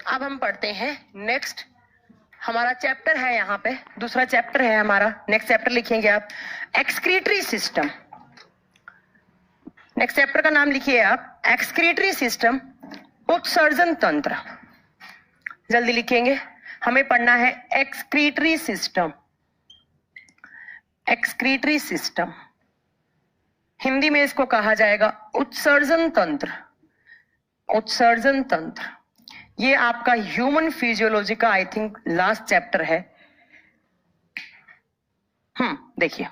अब हम पढ़ते हैं नेक्स्ट, हमारा चैप्टर है यहाँ पे, दूसरा चैप्टर है हमारा। नेक्स्ट चैप्टर लिखेंगे आप एक्सक्रीटरी सिस्टम। नेक्स्ट चैप्टर का नाम लिखिए आप एक्सक्रीटरी सिस्टम, उत्सर्जन तंत्र। जल्दी लिखेंगे, हमें पढ़ना है excretory system. Excretory system Hindi में इसको कहा जाएगा उत्सर्जन तंत्र। उत्सर्जन तंत्र ये आपका ह्यूमन फिजियोलॉजी का आई थिंक लास्ट चैप्टर है। देखिए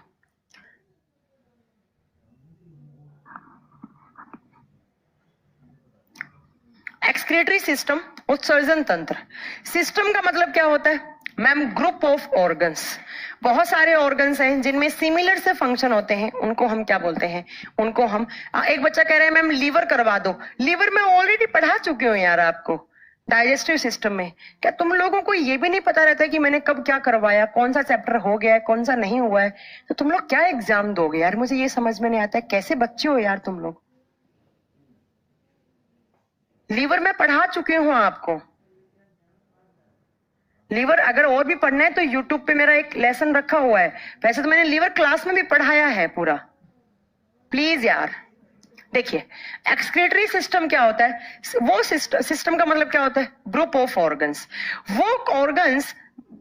एक्सक्रीटरी सिस्टम, उत्सर्जन तंत्र। सिस्टम का मतलब क्या होता है मैम? Group of organs. बहुत सारे ऑर्गन्स हैं जिनमें सिमिलर से फंक्शन होते हैं, उनको हम क्या बोलते हैं? उनको हम एक बच्चा कह रहे हैं मैम लीवर करवा दो। लीवर में ऑलरेडी पढ़ा चुके हो यार आपको डाइजेस्टिव सिस्टम में। क्या तुम लोगों को ये भी नहीं पता रहता है कि मैंने कब क्या करवाया, कौन सा चैप्टर हो गया है, कौन सा नहीं हुआ है? तो तुम लोग क्या एग्जाम दोगे यार? मुझे ये समझ में नहीं आता है, कैसे बच्चे हो यार तुम लोग। लीवर में पढ़ा चुके हूं आपको। लीवर अगर और भी पढ़ना है तो यूट्यूब पे मेरा एक लेसन रखा हुआ है। वैसे तो मैंने लीवर क्लास में भी पढ़ाया है पूरा। प्लीज यार देखिए, एक्सक्रीटरी सिस्टम क्या होता है? वो सिस्टम का मतलब क्या होता है? Group of organs. वो ऑर्गन्स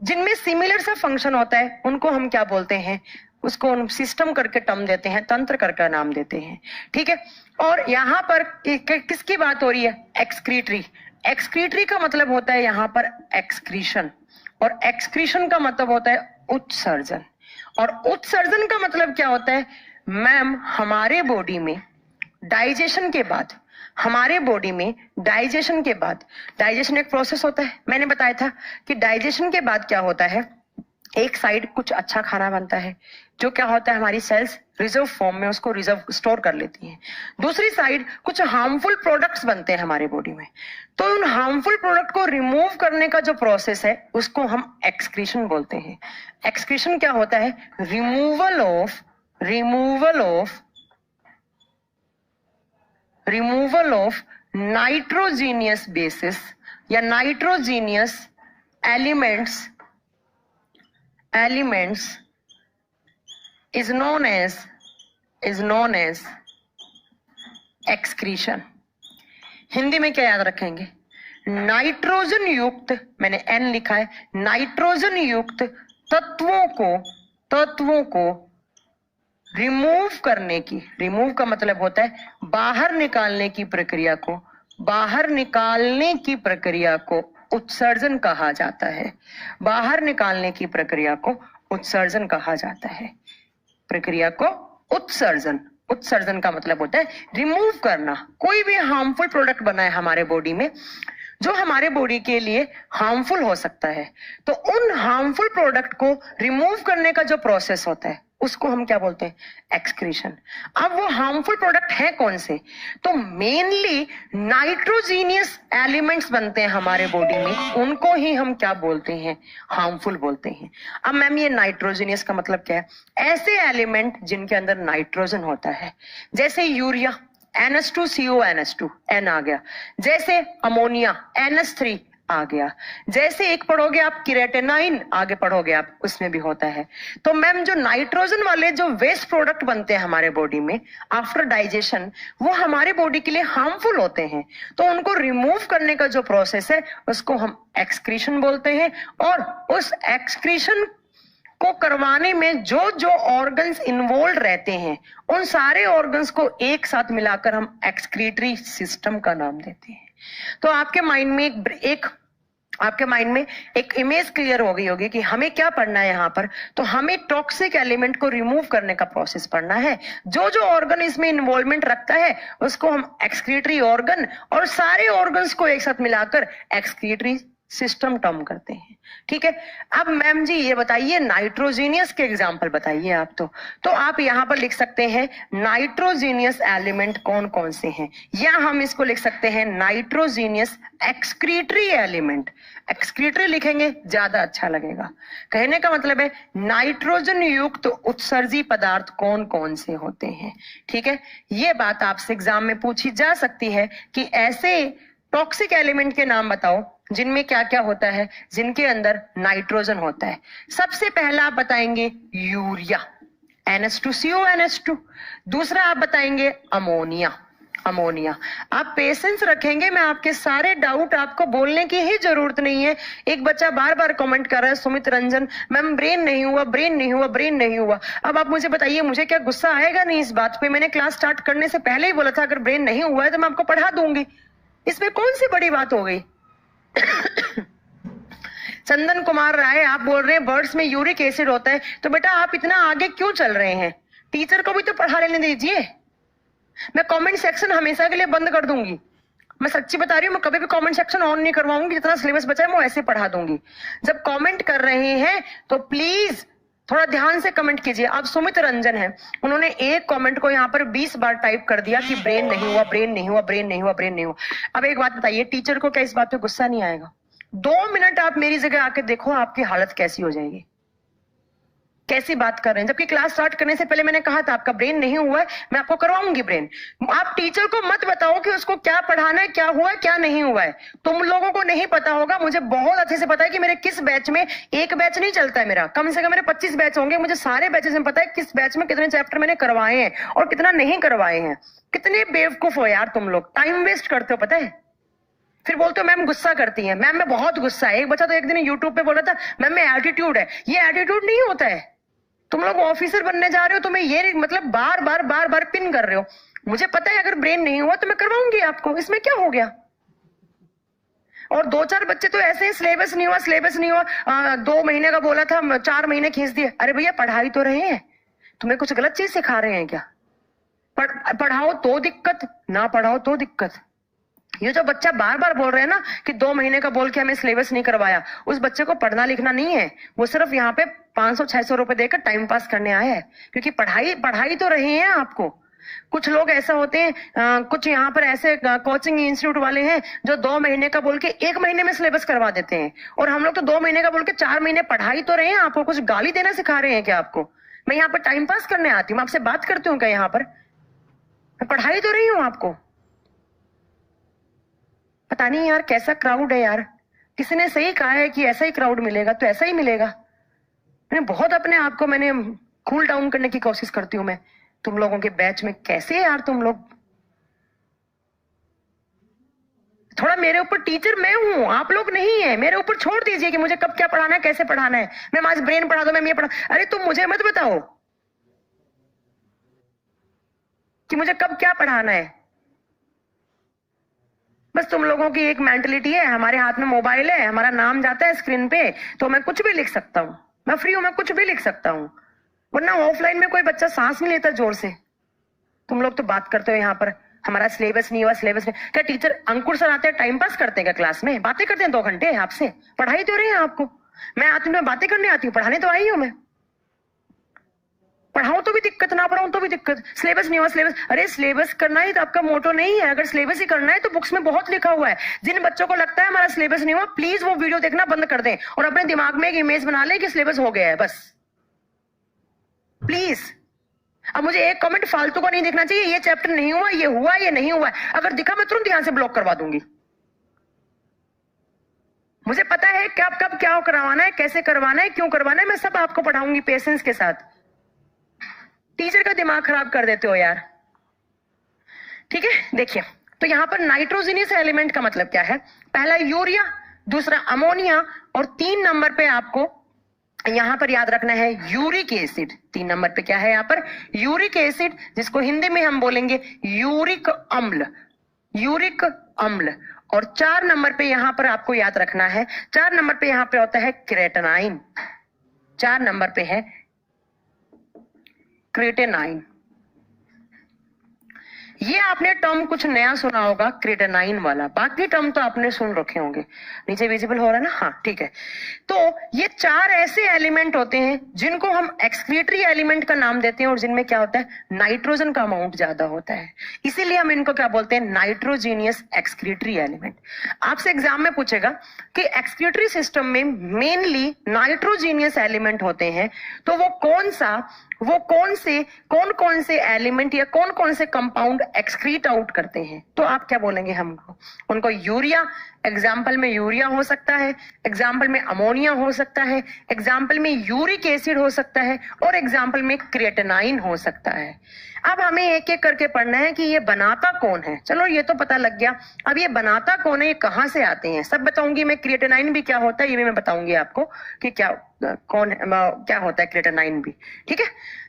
जिनमें सिमिलर सा फंक्शन होता है उनको हम क्या बोलते हैं? उसको हम सिस्टम करके टर्म देते हैं, तंत्र करके नाम देते हैं। ठीक है, और यहाँ पर किसकी बात हो रही है? एक्सक्रीटरी। एक्सक्रीटरी का मतलब होता है यहाँ पर एक्सक्रीशन, और एक्सक्रीशन का मतलब होता है उत्सर्जन। और उत्सर्जन का मतलब क्या होता है मैम? हमारे बॉडी में डाइजेशन के बाद, हमारे बॉडी में डाइजेशन के बाद, डाइजेशन एक प्रोसेस होता है। मैंने बताया था कि डाइजेशन के बाद क्या होता है, एक साइड कुछ अच्छा खाना बनता है जो क्या होता है, हमारी सेल्स रिजर्व फॉर्म में उसको रिजर्व स्टोर कर लेती हैं। दूसरी साइड कुछ हार्मफुल प्रोडक्ट्स बनते हैं हमारे बॉडी में, तो उन हार्मफुल प्रोडक्ट को रिमूव करने का जो प्रोसेस है उसको हम एक्सक्रीशन बोलते हैं। एक्सक्रीशन क्या होता है? रिमूवल ऑफ नाइट्रोजीनियस बेसिस या nitrogenous elements is known as excretion। Hindi में क्या याद रखेंगे? नाइट्रोजन युक्त, मैंने N लिखा है, नाइट्रोजन युक्त तत्वों को रिमूव करने की, रिमूव का मतलब होता है बाहर निकालने की प्रक्रिया को, बाहर निकालने की प्रक्रिया को उत्सर्जन कहा जाता है। बाहर निकालने की प्रक्रिया को उत्सर्जन कहा जाता है। प्रक्रिया को उत्सर्जन, उत्सर्जन का मतलब होता है रिमूव करना। कोई भी हार्मफुल प्रोडक्ट बना है हमारे बॉडी में जो हमारे बॉडी के लिए हार्मफुल हो सकता है, तो उन हार्मफुल प्रोडक्ट को रिमूव करने का जो प्रोसेस होता है उसको हम क्या बोलते हैं? एक्सक्रीशन। अब वो हार्मफुल प्रोडक्ट है कौन से? तो मेनली नाइट्रोजीनियस एलिमेंट्स बनते हैं हमारे बॉडी में, उनको ही हम क्या बोलते हैं? हार्मफुल बोलते हैं। अब मैम ये नाइट्रोजीनियस का मतलब क्या है? ऐसे एलिमेंट जिनके अंदर नाइट्रोजन होता है, जैसे यूरिया NH2CO NH2 N आ गया, जैसे अमोनिया NH3 आ गया, जैसे एक पढ़ोगे आप किरेटिनाइन, आगे पढ़ोगे आप, उसमें भी होता है। तो मैम जो नाइट्रोजन वाले जो वेस्ट प्रोडक्ट बनते हैं हमारे बॉडी में आफ्टर डाइजेशन, वो हमारे बॉडी के लिए हार्मफुल होते हैं, तो उनको रिमूव करने का जो प्रोसेस है उसको हम एक्सक्रीशन बोलते हैं। और उस एक्सक्रीशन को करवाने में जो जो ऑर्गन्स इन्वॉल्व रहते हैं उन सारे ऑर्गन्स को एक साथ मिलाकर हम एक्सक्रीटरी सिस्टम का नाम देते हैं। तो आपके माइंड में एक इमेज क्लियर हो गई होगी कि हमें क्या पढ़ना है यहाँ पर। तो हमें टॉक्सिक एलिमेंट को रिमूव करने का प्रोसेस पढ़ना है। जो जो ऑर्गन इसमें इन्वॉल्वमेंट रखता है उसको हम एक्सक्रीटरी ऑर्गन, और सारे ऑर्गन्स को एक साथ मिलाकर एक्सक्रीटरी सिस्टम टर्म करते हैं। ठीक है, अब मैम जी ये बताइए नाइट्रोजीनियस के एग्जांपल बताइए आप। तो आप यहां पर लिख सकते हैं नाइट्रोजीनियस एलिमेंट कौन कौन से हैं, या हम इसको लिख सकते हैं नाइट्रोजीनियस एक्सक्रीटरी एलिमेंट। एक्सक्रीटरी लिखेंगे ज्यादा अच्छा लगेगा। कहने का मतलब है नाइट्रोजन युक्त उत्सर्जी पदार्थ कौन कौन से होते हैं। ठीक है, ये बात आपसे एग्जाम में पूछी जा सकती है कि ऐसे टॉक्सिक एलिमेंट के नाम बताओ जिनमें क्या क्या होता है, जिनके अंदर नाइट्रोजन होता है। सबसे पहला आप बताएंगे यूरिया, NH2CO NH2। दूसरा आप बताएंगे अमोनिया, अमोनिया। आप पेशेंस रखेंगे, मैं आपके सारे डाउट, आपको बोलने की ही जरूरत नहीं है। एक बच्चा बार बार कमेंट कर रहा है, सुमित रंजन मैम ब्रेन नहीं हुआ, ब्रेन नहीं हुआ, ब्रेन नहीं हुआ। अब आप मुझे बताइए, मुझे क्या गुस्सा आएगा नहीं इस बात पे? मैंने क्लास स्टार्ट करने से पहले ही बोला था अगर ब्रेन नहीं हुआ है तो मैं आपको पढ़ा दूंगी, इसमें कौन सी बड़ी बात हो गई? चंदन कुमार राय, आप बोल रहे हैं बर्ड्स में यूरिक एसिड होता है, तो बेटा आप इतना आगे क्यों चल रहे हैं? टीचर को भी तो पढ़ा लेने दीजिए। मैं कमेंट सेक्शन हमेशा के लिए बंद कर दूंगी, मैं सच्ची बता रही हूँ। मैं कभी भी कमेंट सेक्शन ऑन नहीं करवाऊंगी, जितना सिलेबस बचा है मैं ऐसे पढ़ा दूंगी। जब कमेंट कर रहे हैं तो प्लीज थोड़ा ध्यान से कमेंट कीजिए। अब सुमित रंजन है, उन्होंने एक कमेंट को यहाँ पर 20 बार टाइप कर दिया कि ब्रेन नहीं हुआ, ब्रेन नहीं हुआ, ब्रेन नहीं हुआ, ब्रेन नहीं हुआ। अब एक बात बताइए, टीचर को क्या इस बात पे गुस्सा नहीं आएगा? 2 मिनट आप मेरी जगह आके देखो आपकी हालत कैसी हो जाएगी। कैसी बात कर रहे हैं, जबकि क्लास स्टार्ट करने से पहले मैंने कहा था आपका ब्रेन नहीं हुआ है, मैं आपको करवाऊंगी ब्रेन। आप टीचर को मत बताओ कि उसको क्या पढ़ाना है, क्या हुआ है, क्या नहीं हुआ है। तुम लोगों को नहीं पता होगा, मुझे बहुत अच्छे से पता है कि मेरे किस बैच में, एक बैच नहीं चलता है मेरा, कम से कम मेरे 25 बैच होंगे। मुझे सारे बैचेस में पता है किस बैच में कितने चैप्टर मैंने करवाए हैं और कितना नहीं करवाए हैं। कितने बेवकूफ हो यार तुम लोग, टाइम वेस्ट करते हो पता है। फिर बोलते हो मैम गुस्सा करती है, मैम में बहुत गुस्सा है। एक बच्चा तो एक दिन यूट्यूब पे बोला था मैम में एटीट्यूड है। ये एटीट्यूड नहीं होता है। तुम लोग ऑफिसर बनने जा रहे हो तो मैं ये मतलब बार बार पिन कर रहे हो। मुझे पता है अगर ब्रेन नहीं हुआ तो मैं करवाऊंगी आपको, इसमें क्या हो गया? और 2-4 बच्चे तो ऐसे ही सिलेबस नहीं हुआ, सिलेबस नहीं हुआ, 2 महीने का बोला था 4 महीने खींच दिए। अरे भैया पढ़ाई तो रहे हैं, तुम्हें कुछ गलत चीज सिखा रहे हैं क्या? पढ़ाओ तो दिक्कत, ना पढ़ाओ तो दिक्कत। ये जो बच्चा बार बार बोल रहे हैं ना कि 2 महीने का बोल के हमें सिलेबस नहीं करवाया, उस बच्चे को पढ़ना लिखना नहीं है, वो सिर्फ यहाँ पे 500-600 रुपए देकर टाइम पास करने आया है। क्योंकि पढ़ाई तो रहे हैं आपको। कुछ लोग ऐसा होते हैं, कुछ यहाँ पर ऐसे कोचिंग इंस्टीट्यूट वाले हैं जो 2 महीने का बोल के 1 महीने में सिलेबस करवा देते हैं, और हम लोग तो 2 महीने का बोल के 4 महीने पढ़ाई तो रहे हैं। आपको कुछ गाली देना सिखा रहे हैं क्या आपको? मैं यहाँ पर टाइम पास करने आती हूँ, आपसे बात करती हूँ क्या? यहाँ पर मैं पढ़ाई तो रही हूँ आपको। पता नहीं यार कैसा क्राउड है यार। किसी ने सही कहा है कि ऐसा ही क्राउड मिलेगा तो ऐसा ही मिलेगा। मैंने बहुत अपने आप को मैंने कूल डाउन करने की कोशिश करती हूँ मैं तुम लोगों के बैच में। कैसे यार तुम लोग, थोड़ा मेरे ऊपर टीचर मैं हूं, आप लोग नहीं है। मेरे ऊपर छोड़ दीजिए कि मुझे कब क्या पढ़ाना है, कैसे पढ़ाना है। मैम आज ब्रेन पढ़ा दो, मैम ये पढ़ा। अरे तुम मुझे मत बताओ कि मुझे कब क्या पढ़ाना है। बस तुम लोगों की एक मेंटलिटी है, हमारे हाथ में मोबाइल है, हमारा नाम जाता है स्क्रीन पे तो मैं कुछ भी लिख सकता हूँ। मैं फ्री हूं, मैं कुछ भी लिख सकता हूँ, वरना ऑफलाइन में कोई बच्चा सांस नहीं लेता जोर से। तुम लोग तो बात करते हो यहाँ पर हमारा सिलेबस नहीं हुआ, सिलेबस नहीं। क्या टीचर अंकुर सर आते हैं टाइम पास करते हैं क्या क्लास में? बातें करते हैं 2 घंटे आपसे, पढ़ाई तो रहे हैं आपको। मैं आती हूँ, मैं बातें करने आती हूँ, पढ़ाने तो आई हूँ मैं। पढ़ाओ तो भी दिक्कत, ना पढ़ाऊं तो भी दिक्कत। सिलेबस नहीं हुआ, सिलेबस। अरे सिलेबस करना ही तो आपका मोटो नहीं है। अगर सिलेबस ही करना है तो बुक्स में बहुत लिखा हुआ है। जिन बच्चों को लगता है हमारा सिलेबस नहीं हुआ, प्लीज वो वीडियो देखना बंद कर दें और अपने दिमाग में एक इमेज बना लें कि सिलेबस हो गया है, बस प्लीज। अब मुझे एक कमेंट फालतू का नहीं देखना चाहिए, ये चैप्टर नहीं हुआ, ये हुआ, ये नहीं हुआ। अगर दिखा मैं तुरंत यहां से ब्लॉक करवा दूंगी। मुझे पता है कब क्या करवाना है, कैसे करवाना है, क्यों करवाना है, मैं सब आपको पढ़ाऊंगी पेशेंस के साथ। टीचर का दिमाग खराब कर देते हो यार। ठीक है, देखिए तो यहां पर नाइट्रोजनियस एलिमेंट का मतलब क्या है? पहला यूरिया, दूसरा अमोनिया, और 3 नंबर पे आपको यहां पर याद रखना है यूरिक एसिड। 3 नंबर पे क्या है यहाँ पर? यूरिक एसिड, जिसको हिंदी में हम बोलेंगे यूरिक अम्ल, यूरिक अम्ल। और 4 नंबर पे यहां पर आपको याद रखना है, 4 नंबर पे यहां पे होता है क्रेटेनाइन। 4 नंबर पे है क्रेटेनाइन। ये आपने टर्म कुछ नया सुना होगा, क्रेटेनाइन वाला। बाकी टर्म तो आपने सुन रखे होंगे। नीचे विजिबल हो रहा है ना? हाँ ठीक है। तो ये 4 ऐसे एलिमेंट होते हैं जिनको हम एक्सक्रीटरी एलिमेंट का नाम देते हैं, और जिनमें क्या होता है, नाइट्रोजन का अमाउंट ज्यादा होता है। इसीलिए हम इनको क्या बोलते हैं, नाइट्रोजीनियस एक्सक्रीटरी एलिमेंट। आपसे एग्जाम में पूछेगा कि एक्सक्रीटरी सिस्टम में मेनली नाइट्रोजीनियस एलिमेंट होते हैं, तो वो कौन कौन से एलिमेंट या कौन कौन से कंपाउंड एक्सक्रीट आउट करते हैं? तो आप क्या बोलेंगे हमको? उनको यूरिया, एग्जाम्पल में यूरिया हो सकता है, एग्जाम्पल में अमोनिया हो सकता है, एग्जाम्पल में यूरिक एसिड हो सकता है और एग्जाम्पल में क्रिएटिनाइन हो सकता है। अब हमें एक एक करके पढ़ना है कि ये बनाता कौन है। चलो ये तो पता लग गया, अब ये बनाता कौन है, ये कहाँ से आते हैं सब बताऊंगी मैं। क्रिएटिनाइन भी क्या होता है ये भी मैं बताऊंगी आपको कि क्या क्या होता है क्रिएटिनाइन भी। ठीक है,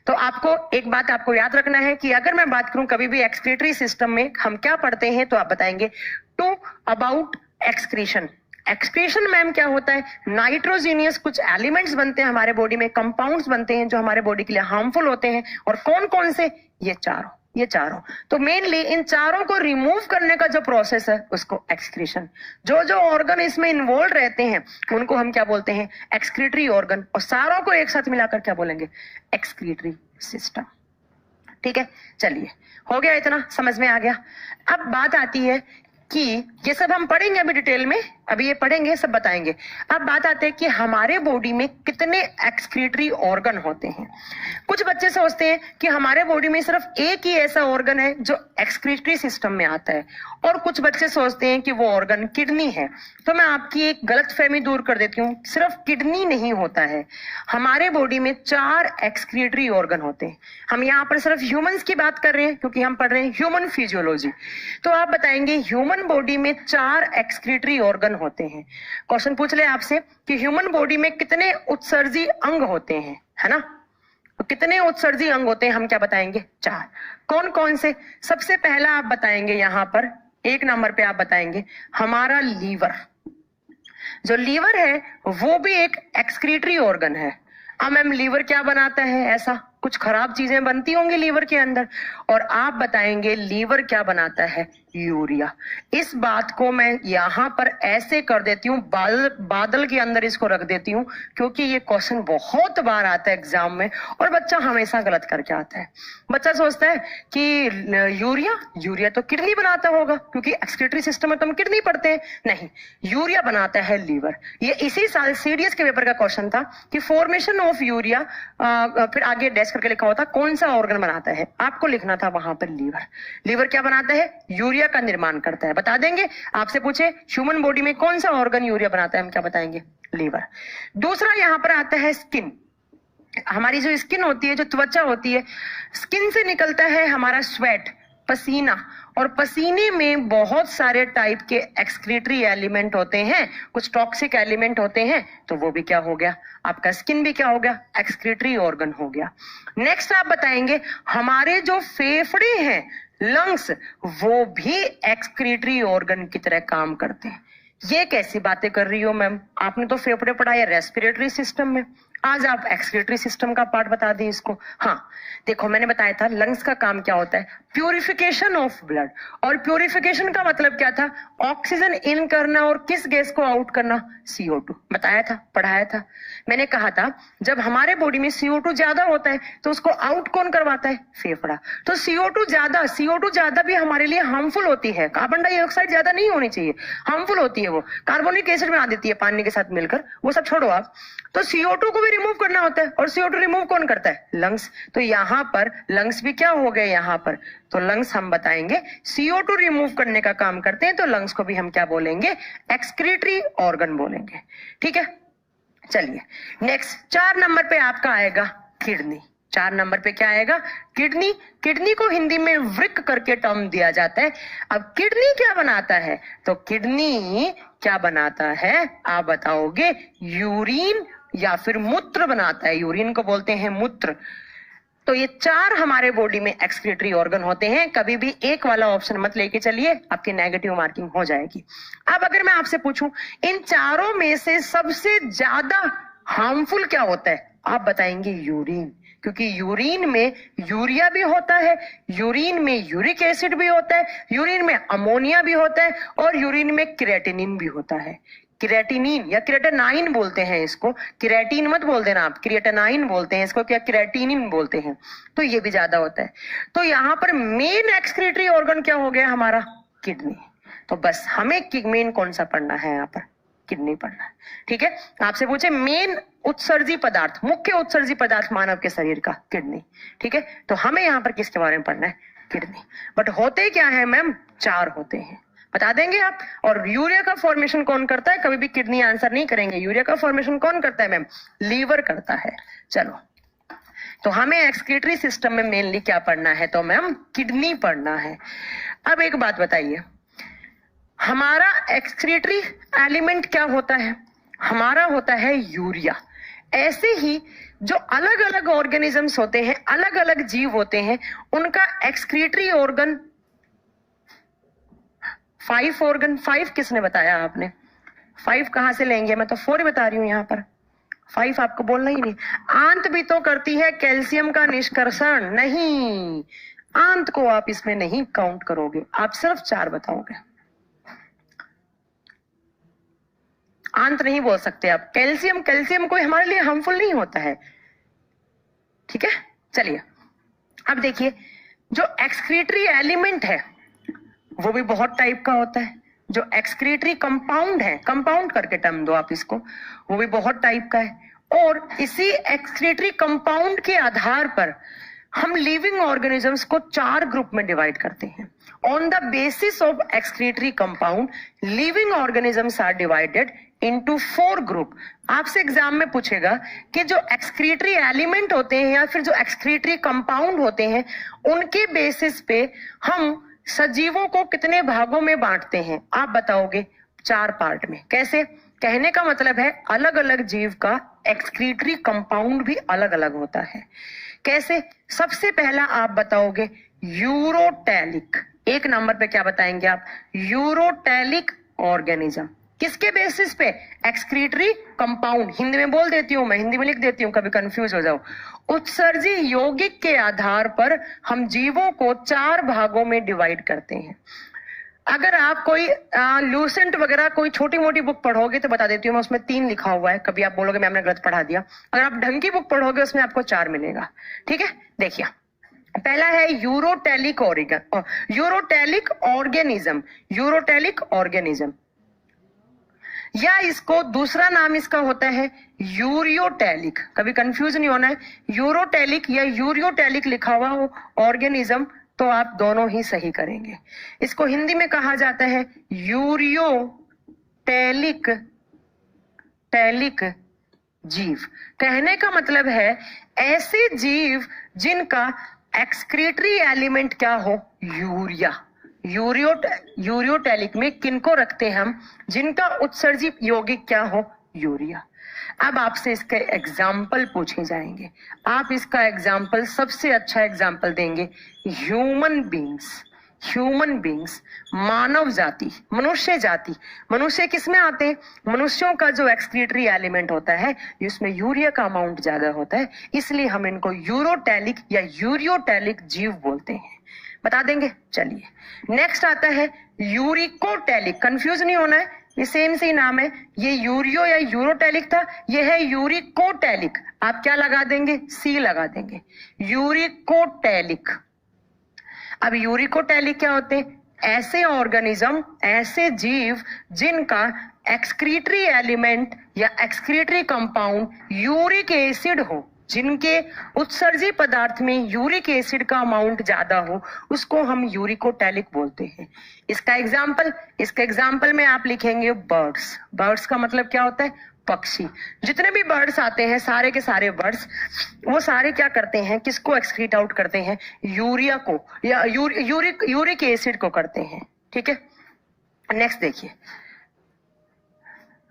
तो आपको एक बात आपको याद रखना है कि अगर मैं बात करूं कभी भी एक्सक्रीटरी सिस्टम में हम क्या पढ़ते हैं तो आप बताएंगे to about excretion. Excretion ma'am क्या होता है, नाइट्रोजीनियस कुछ एलिमेंट्स बनते हैं हमारे बॉडी में, कंपाउंड्स बनते हैं जो हमारे बॉडी के लिए हार्मफुल होते हैं। और कौन कौन से, ये चारों। तो मेनली इन चारों को रिमूव करने का जो प्रोसेस है उसको एक्सक्रीशन। जो जो ऑर्गन इसमें इन्वॉल्व रहते हैं उनको हम क्या बोलते हैं, एक्सक्रीटरी ऑर्गन। और सारों को एक साथ मिलाकर क्या बोलेंगे, एक्सक्रीटरी सिस्टम। ठीक है, चलिए हो गया, इतना समझ में आ गया। अब बात आती है कि ये सब हम पढ़ेंगे अभी डिटेल में, अभी ये पढ़ेंगे सब बताएंगे। अब बात आती है कि हमारे बॉडी में कितने एक्सक्रीटरी ऑर्गन होते हैं। कुछ बच्चे सोचते हैं कि हमारे बॉडी में सिर्फ एक ही ऐसा ऑर्गन है जो एक्सक्रीटरी सिस्टम में आता है, और कुछ बच्चे सोचते हैं कि वो ऑर्गन किडनी है। तो मैं आपकी एक गलतफहमी दूर कर देती हूँ, सिर्फ किडनी नहीं होता है। हमारे बॉडी में 4 एक्सक्रीटरी ऑर्गन होते हैं। हम यहाँ पर सिर्फ ह्यूमंस की बात कर रहे हैं क्योंकि हम पढ़ रहे हैं ह्यूमन फिजियोलॉजी। तो आप बताएंगे ह्यूमन बॉडी में 4 एक्सक्रीटरी ऑर्गन होते हैं। क्वेश्चन पूछ ले आपसे कि ह्यूमन बॉडी में कितने उत्सर्जी अंग होते हैं, है ना। तो कितने उत्सर्जी अंग होते हैं हम क्या बताएंगे, 4। कौन कौन से, सबसे पहला आप बताएंगे यहाँ पर 1 नंबर पे आप बताएंगे हमारा लीवर। जो लीवर है वो भी एक एक्सक्रीटरी ऑर्गन है। अब मैम लीवर क्या बनाता है, ऐसा कुछ खराब चीजें बनती होंगी लीवर के अंदर, और आप बताएंगे लीवर क्या बनाता है, यूरिया। इस बात को मैं यहाँ पर ऐसे कर देती हूँ, बादल के अंदर इसको रख देती हूँ, क्योंकि ये क्वेश्चन बहुत बार आता है एग्जाम में और बच्चा हमेशा गलत करके आता है। बच्चा सोचता है कि यूरिया तो किडनी बनाता होगा क्योंकि एक्सक्रीटरी सिस्टम में तो हम किडनी पढ़ते हैं। नहीं, यूरिया बनाता है लीवर। ये इसी साल सीडीएस के पेपर का क्वेश्चन था कि फॉर्मेशन ऑफ यूरिया, फिर आगे डैश करके लिखा होता कौन सा ऑर्गन बनाता है, आपको लिखना था वहां पर लीवर। लीवर क्या बनाता है, यूरिया का निर्माण करता है। बता देंगे, आपसे पूछे ह्यूमन बॉडी में कौन सा ऑर्गन यूरिया बनाता है, हम क्या बताएंगे, लीवर। दूसरा यहां पर आता है स्किन। हमारी जो स्किन होती है, जो त्वचा होती है, स्किन से निकलता है हमारा स्वेट, पसीना, और पसीने में बहुत सारे टाइप के एक्सक्रीटरी एलिमेंट होते हैं, कुछ टॉक्सिक एलिमेंट होते हैं, तो वो भी क्या हो गया, आपका स्किन भी क्या हो गया, एक्सक्रीटरी ऑर्गन हो गया। नेक्स्ट आप बताएंगे हमारे जो फेफड़े हैं, लंग्स, वो भी एक्सक्रीटरी ऑर्गन की तरह काम करते हैं। ये कैसी बातें कर रही हो मैम, आपने तो फेफड़े पढ़ाया रेस्पिरेटरी सिस्टम में, आज आप एक्सक्रीटरी सिस्टम का पार्ट बता दें इसको। हाँ देखो, मैंने बताया था लंग्स का काम क्या होता है, प्यूरिफिकेशन ऑफ ब्लड। और प्यूरिफिकेशन का मतलब क्या था, ऑक्सीजन इन करना और किस गैस को आउट करना, CO2। बताया था, पढ़ाया था। मैंने कहा था जब हमारे बॉडी में CO2 ज्यादा होता है तो उसको आउट कौन करवाता है, फेफड़ा। तो CO2 ज्यादा भी हमारे लिए हार्मफुल होती है। कार्बन डाइऑक्साइड ज्यादा नहीं होनी चाहिए, हार्मफुल होती है वो, कार्बोनिक एसिड में आ देती है पानी के साथ मिलकर, वो सब छोड़ो आप। तो CO2 को भी रिमूव करना होता है, और CO2 रिमूव कौन करता है, लंग्स। तो यहाँ पर लंग्स भी क्या हो गए यहाँ पर, तो लंग्स हम बताएंगे CO2 रिमूव करने का काम करते हैं, तो लंग्स को भी हम क्या बोलेंगे, एक्सक्रीटरी ऑर्गन बोलेंगे। ठीक है, चलिए नेक्स्ट 4 नंबर पे आपका आएगा किडनी। 4 नंबर पे क्या आएगा, किडनी। किडनी को हिंदी में वृक्क करके टर्म दिया जाता है। अब किडनी क्या बनाता है, तो किडनी क्या बनाता है आप बताओगे, यूरिन या फिर मूत्र बनाता है। यूरिन को बोलते हैं मूत्र। तो ये 4 हमारे बॉडी में एक्सक्रीटरी ऑर्गन होते हैं। कभी भी एक वाला ऑप्शन मत लेके चलिए, आपकी नेगेटिव मार्किंग हो जाएगी। अब अगर मैं आपसे पूछूं इन चारों में से सबसे ज्यादा हार्मफुल क्या होता है, आप बताएंगे यूरिन, क्योंकि यूरिन में यूरिया भी होता है, यूरिन में यूरिक एसिड भी होता है, यूरिन में अमोनिया भी होता है, और यूरिन में क्रिएटिनिन भी होता है। क्रिएटिनिन या क्रिएटिनाइन बोलते हैं इसको, क्रिएटिन मत बोल देना आप, क्रिएटिनाइन बोलते हैं इसको, क्या क्रिएटिनिन बोलते हैं। तो ये भी ज्यादा होता है। तो यहाँ पर मेन एक्सक्रीटरी ऑर्गन क्या हो गया हमारा, किडनी। तो बस हमें मेन कौन सा पढ़ना है यहाँ पर, किडनी पढ़ना है। ठीक है, आपसे पूछे मेन उत्सर्जी पदार्थ, मुख्य उत्सर्जी पदार्थ मानव के शरीर का, किडनी। ठीक है, तो हमें यहाँ पर किसके बारे में पढ़ना है, किडनी। बट होते क्या है मैम, 4 होते हैं। बता देंगे आप। और यूरिया का फॉर्मेशन कौन करता है? कभी भी किडनी आंसर नहीं करेंगे। यूरिया का फॉर्मेशन कौन करता है मैम? लीवर करता है। चलो, तो हमें एक्सक्रीटरी सिस्टम में मेनली क्या पढ़ना है? तो मैम किडनी पढ़ना है। अब एक बात बताइए, हमारा एक्सक्रीटरी एलिमेंट क्या होता है? हमारा होता है यूरिया। ऐसे ही जो अलग अलग ऑर्गेनिजम्स होते हैं, अलग अलग जीव होते हैं, उनका एक्सक्रीटरी ऑर्गन 5 ऑर्गन। 5 किसने बताया? आपने 5 कहां से लेंगे? मैं तो 4 बता रही हूं यहाँ पर, 5 आपको बोलना ही नहीं। आंत भी तो करती है कैल्शियम का निष्कर्षण। नहीं, आंत को आप इसमें नहीं काउंट करोगे, आप सिर्फ 4 बताओगे। आंत नहीं बोल सकते आप। कैल्शियम, कैल्शियम कोई हमारे लिए हार्मफुल नहीं होता है, ठीक है। चलिए, अब देखिए, जो एक्सक्रीटरी एलिमेंट है वो भी बहुत टाइप का होता है। जो एक्सक्रीटरी कंपाउंड है, कंपाउंड करके टर्म दो आप इसको, वो भी बहुत टाइप का है। और इसी एक्सक्रीटरी कंपाउंड के आधार पर हम लिविंग ऑर्गेनिजम्स को 4 ग्रुप में डिवाइड करते हैं। On the basis of excretory compound, living organisms are divided into 4 group. आपसे एग्जाम में पूछेगा कि जो एक्सक्रीटरी एलिमेंट होते हैं या फिर जो एक्सक्रीटरी कंपाउंड होते हैं, उनके बेसिस पे हम सजीवों को कितने भागों में बांटते हैं? आप बताओगे 4 पार्ट में। कैसे? कहने का मतलब है अलग अलग जीव का एक्सक्रीटरी कंपाउंड भी अलग अलग होता है। कैसे? सबसे पहला आप बताओगे यूरोटैलिक। 1 नंबर पे क्या बताएंगे आप? Ureotelic organism. किसके बेसिस पे? Excretory compound. हिंदी में बोल देती हूं मैं, हिंदी में लिख देती हूं, कभी कंफ्यूज हो जाओ। उत्सर्जी यौगिक के आधार पर हम जीवों को 4 भागों में डिवाइड करते हैं। अगर आप कोई लूसेंट वगैरह कोई छोटी मोटी बुक पढ़ोगे तो बता देती हूँ मैं, उसमें 3 लिखा हुआ है। कभी आप बोलोगे मैम ने गलत पढ़ा दिया। अगर आप ढंग की बुक पढ़ोगे उसमें आपको 4 मिलेगा, ठीक है। देखिए, पहला है यूरोटैलिक यूरोटैलिक ऑर्गेनिज्म। यूरोटैलिक ऑर्गेनिज्म, या इसको दूसरा नाम इसका होता है यूरियोटैलिक। कभी कंफ्यूज नहीं होना है, यूरोटैलिक या यूरियोटैलिक लिखा हुआ हो ऑर्गेनिज्म तो आप दोनों ही सही करेंगे। इसको हिंदी में कहा जाता है यूरियोटैलिक जीव। कहने का मतलब है ऐसे जीव जिनका एक्सक्रीटरी एलिमेंट क्या हो? यूरिया। यूरियोटैलिक में किनको रखते हैं हम? जिनका उत्सर्जित यौगिक क्या हो? यूरिया। अब आपसे इसके एग्जाम्पल पूछे जाएंगे। आप इसका एग्जाम्पल, सबसे अच्छा एग्जाम्पल देंगे ह्यूमन बींग्स, मानव जाति, मनुष्य जाति। मनुष्य किसमें आते हैं? मनुष्यों का जो एक्सक्रीटरी एलिमेंट होता है इसमें यूरिया का अमाउंट ज्यादा होता है, इसलिए हम इनको यूरोटैलिक या यूरियोटैलिक जीव बोलते हैं। बता देंगे। चलिए, नेक्स्ट आता है यूरिकोटैलिक। कंफ्यूज नहीं होना है, ये सेम से ही नाम है। ये यूरियो या यूरोटैलिक था, ये है यूरिकोटैलिक। आप क्या लगा देंगे? सी लगा देंगे, यूरिकोटैलिक। अब यूरिकोटैलिक क्या होते हैं? ऐसे ऑर्गेनिज्म, ऐसे जीव जिनका एक्सक्रीटरी एलिमेंट या एक्सक्रीटरी कंपाउंड यूरिक एसिड हो, जिनके उत्सर्जी पदार्थ में यूरिक एसिड का अमाउंट ज्यादा हो, उसको हम यूरिकोटैलिक बोलते हैं। इसका एग्जाम्पल में आप लिखेंगे बर्ड्स। बर्ड्स का मतलब क्या होता है? पक्षी। जितने भी बर्ड्स आते हैं, सारे के सारे बर्ड्स, वो सारे क्या करते हैं? किसको एक्सक्रीट आउट करते हैं? यूरिया को या यूरिक एसिड को करते हैं, ठीक है। नेक्स्ट देखिए,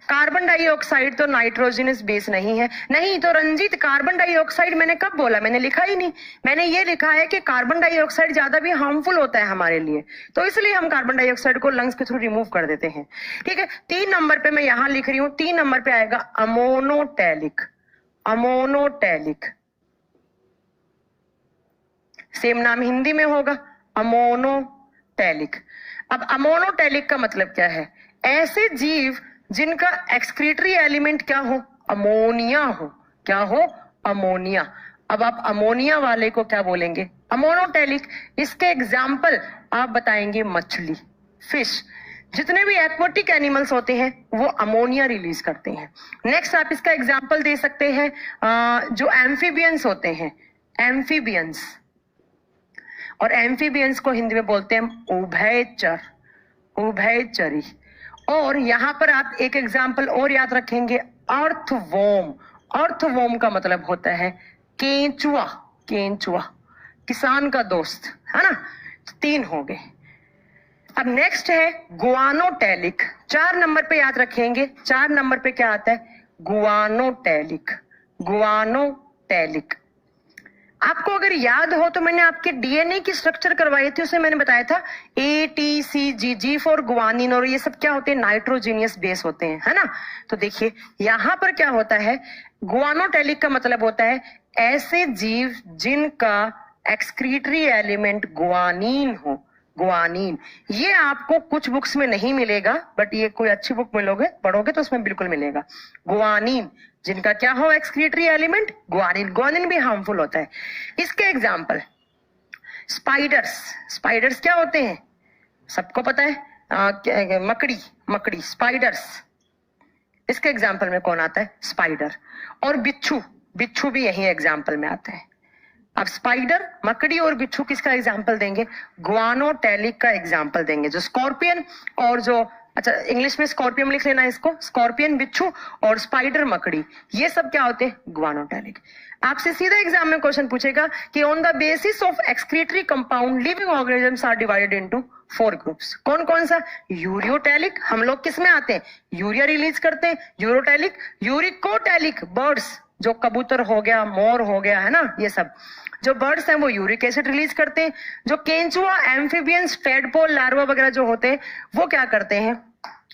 कार्बन डाइऑक्साइड तो नाइट्रोजनस बेस नहीं है। नहीं तो रंजीत, कार्बन डाइऑक्साइड मैंने कब बोला? मैंने लिखा ही नहीं। मैंने ये लिखा है कि कार्बन डाइऑक्साइड ज्यादा भी हार्मफुल होता है हमारे लिए, तो इसलिए हम कार्बन डाइऑक्साइड को लंग्स के थ्रू रिमूव कर देते हैं, ठीक है। 3 नंबर पे मैं यहां लिख रही हूं, 3 नंबर पे आएगा अमोनोटैलिक। सेम नाम हिंदी में होगा, अमोनोटैलिक। अब अमोनोटैलिक का मतलब क्या है? ऐसे जीव जिनका एक्सक्रीटरी एलिमेंट क्या हो? अमोनिया हो। क्या हो? अमोनिया। अब आप अमोनिया वाले को क्या बोलेंगे? अमोनोटैलिक। इसके एग्जाम्पल आप बताएंगे मछली, फिश। जितने भी एक्वाटिक एनिमल्स होते हैं वो अमोनिया रिलीज करते हैं। नेक्स्ट आप इसका एग्जाम्पल दे सकते हैं जो एम्फीबियंस होते हैं, एम्फीबियंस। और एम्फीबियंस को हिंदी में बोलते हैं उभयचर। उभयचरी। और यहां पर आप एक एग्जाम्पल और याद रखेंगे, अर्थवॉर्म। अर्थवॉर्म का मतलब होता है केंचुआ। केंचुआ किसान का दोस्त, है ना। तो 3 हो गए। अब नेक्स्ट है गुआनोटैलिक। 4 नंबर पे याद रखेंगे, 4 नंबर पे क्या आता है, गुआनोटैलिक। गुआनोटैलिक आपको अगर याद हो तो मैंने आपके डीएनए की स्ट्रक्चर करवाई थी, उसमें मैंने बताया था ATCG, G फॉर गुआनिन, और ये सब क्या होते हैं, नाइट्रोजीनियस बेस होते हैं, है ना। तो देखिए यहां पर क्या होता है, गुआनोटैलिक का मतलब होता है ऐसे जीव जिनका एक्सक्रीटरी एलिमेंट गुआनिन हो। गुआनिन, ये आपको कुछ बुक्स में नहीं मिलेगा, बट ये कोई अच्छी बुक मिलोगे पढ़ोगे तो उसमें बिल्कुल मिलेगा। गुआनिन जिनका क्या हो, एक्सक्रीटरी एलिमेंट गुआनिन। गुआनिन भी हार्मफुल होता है। इसके एग्जाम्पल स्पाइडर्स। स्पाइडर्स क्या होते हैं, सबको पता है, मकड़ी। मकड़ी स्पाइडर्स। इसके एग्जाम्पल में कौन आता है, स्पाइडर। और बिच्छू, बिच्छू भी यही एग्जाम्पल में आता है। अब स्पाइडर, मकड़ी और बिच्छू किसका एग्जाम्पल देंगे, गुआनोटैलिक का एग्जाम्पल देंगे। जो स्कॉर्पियन और जो, अच्छा इंग्लिश में स्कॉर्पियन लिख लेना इसको, स्कॉर्पियन बिच्छू और स्पाइडर मकड़ी, ये सब क्या होते हैं, गुआनोटैलिक। आपसे सीधा एग्जाम में क्वेश्चन पूछेगा कि on the basis of excretory compound living organisms are divided into 4 groups. कौन कौन सा, यूरियोटैलिक, हम लोग किस में आते हैं, यूरिया रिलीज करते हैं, यूरोटैलिक। यूरिकोटैलिक, बर्ड्स, जो कबूतर हो गया, मोर हो गया, है ना, ये सब जो बर्ड्स हैं वो यूरिक एसिड रिलीज करते हैं। जो केंचुआ, एम्फीबियंस, टेडपोल, लार्वा वगैरह जो होते हैं वो क्या करते हैं,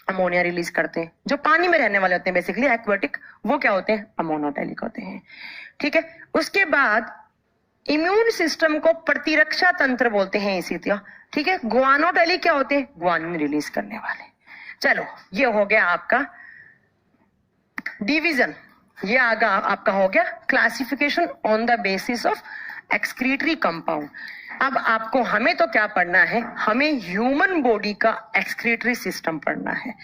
अमोनिया रिलीज करते हैं। जो पानी में रहने वाले होते हैं बेसिकली एक्वेटिक, वो क्या होते हैं, अमोनोटैलिक होते हैं। ठीक है, उसके बाद इम्यून सिस्टम को प्रतिरक्षा तंत्र बोलते हैं इसी तरह। ठीक है, गुआनोटैलिक क्या होते हैं, गुआनिन रिलीज करने वाले। चलो ये हो गया आपका डिवीजन, ये आगा आपका हो गया classification on the basis of excretory compound. अब आपको, हमें तो क्या पढ़ना है, हमें ह्यूमन बॉडी का एक्सक्रीटरी सिस्टम पढ़ना है।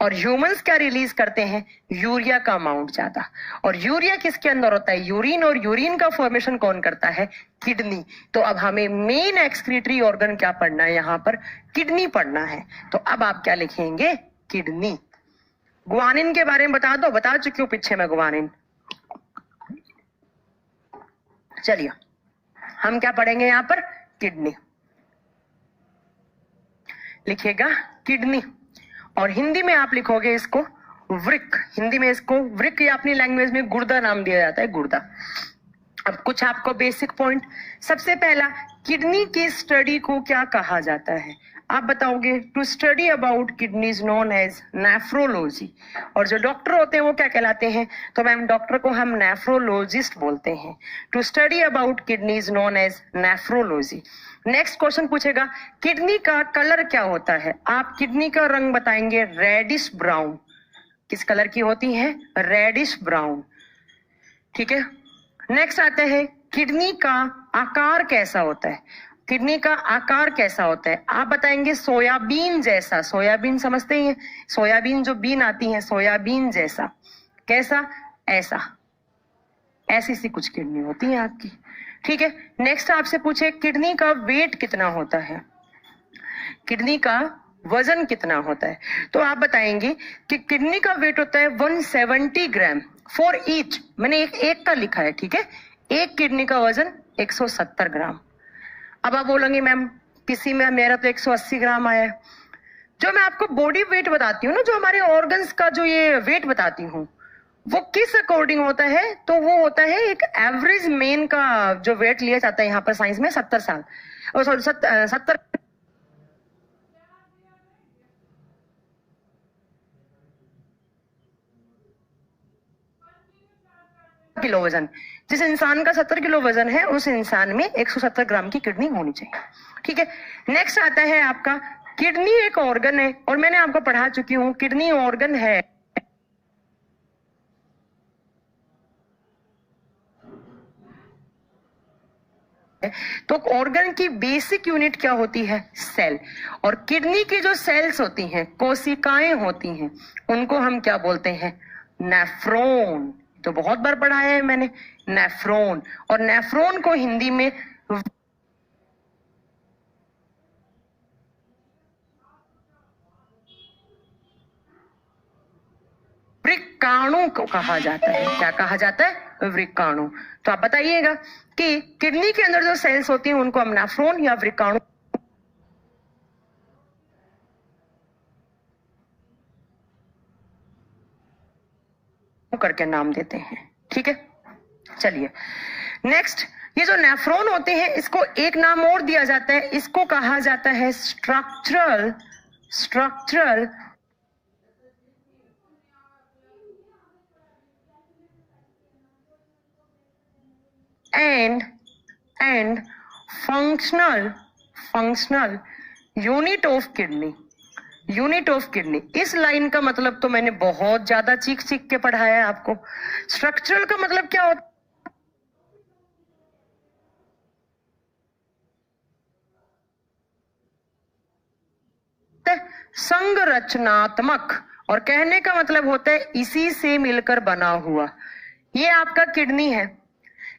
और ह्यूमंस क्या रिलीज करते हैं, यूरिया का अमाउंट ज्यादा। और यूरिया किसके अंदर होता है, यूरिन। और यूरिन का फॉर्मेशन कौन करता है, किडनी। तो अब हमें मेन एक्सक्रीटरी ऑर्गन क्या पढ़ना है, यहां पर किडनी पढ़ना है। तो अब आप क्या लिखेंगे, किडनी। गुआनिन के बारे में बता चुकी हूं पीछे में, गुआनिन। चलिए हम क्या पढ़ेंगे यहां पर, किडनी। लिखिएगा किडनी, और हिंदी में आप लिखोगे इसको वृक्क। हिंदी में इसको वृक्क या अपनी लैंग्वेज में गुर्दा नाम दिया जाता है, गुर्दा। अब कुछ आपको बेसिक पॉइंट। सबसे पहला, किडनी की स्टडी को क्या कहा जाता है, आप बताओगे, to study about kidney is known as nephrology. और जो डॉक्टर होते हैं वो क्या कहलाते हैं, तो मैम डॉक्टर को हम नेफ्रोलॉजिस्ट बोलते हैं। To study about kidney is known as nephrology. Next question पूछेगा, किडनी का कलर क्या होता है, आप किडनी का रंग बताएंगे रेडिश ब्राउन। किस कलर की होती है, रेडिश ब्राउन। ठीक है, नेक्स्ट आते हैं, किडनी का आकार कैसा होता है। किडनी का आकार कैसा होता है, आप बताएंगे सोयाबीन जैसा। सोयाबीन समझते ही हैं, सोयाबीन जो बीन आती है, सोयाबीन जैसा। कैसा, ऐसा, ऐसी सी कुछ किडनी होती है आपकी। ठीक है, नेक्स्ट आपसे पूछे, किडनी का वेट कितना होता है, किडनी का वजन कितना होता है। तो आप बताएंगे कि किडनी का वेट होता है 170 ग्राम फॉर ईच। मैंने एक का लिखा है, ठीक है। एक किडनी का वजन 170 ग्राम। अब आप बोलेंगे मैम किसी में मेरा तो 180 ग्राम आया है। जो मैं आपको बॉडी वेट बताती हूँ ना, जो हमारे ऑर्गन्स का जो ये वेट बताती हूँ, वो किस अकॉर्डिंग होता है, तो वो होता है एक एवरेज मेन का जो वेट लिया जाता है यहाँ पर साइंस में 70 साल, और सॉरी 70 किलो वजन। जिस इंसान का 70 किलो वजन है, उस इंसान में 170 ग्राम की किडनी होनी चाहिए। ठीक है, नेक्स्ट आता है आपका, किडनी एक ऑर्गन है, और मैंने आपको पढ़ा चुकी हूँ किडनी ऑर्गन है। तो ऑर्गन की बेसिक यूनिट क्या होती है, सेल। और किडनी की जो सेल्स होती हैं, कोशिकाएं होती हैं, उनको हम क्या बोलते हैं, नेफ्रॉन। तो बहुत बार पढ़ा है मैंने, नेफ्रॉन। और नेफ्रॉन को हिंदी में वृक्काणु को कहा जाता है। क्या कहा जाता है? वृक्काणु। तो आप बताइएगा कि किडनी के अंदर जो सेल्स होती हैं उनको हम नेफ्रॉन या वृक्काणु करके नाम देते हैं। ठीक है, चलिए नेक्स्ट, ये जो नेफ्रॉन होते हैं इसको एक नाम और दिया जाता है, इसको कहा जाता है structural and functional unit of kidney. Unit of kidney, इस लाइन का मतलब तो मैंने बहुत ज्यादा चीख के पढ़ाया है आपको। स्ट्रक्चरल का मतलब क्या होता है? संरचनात्मक, और कहने का मतलब होता है इसी से मिलकर बना हुआ। ये आपका किडनी है,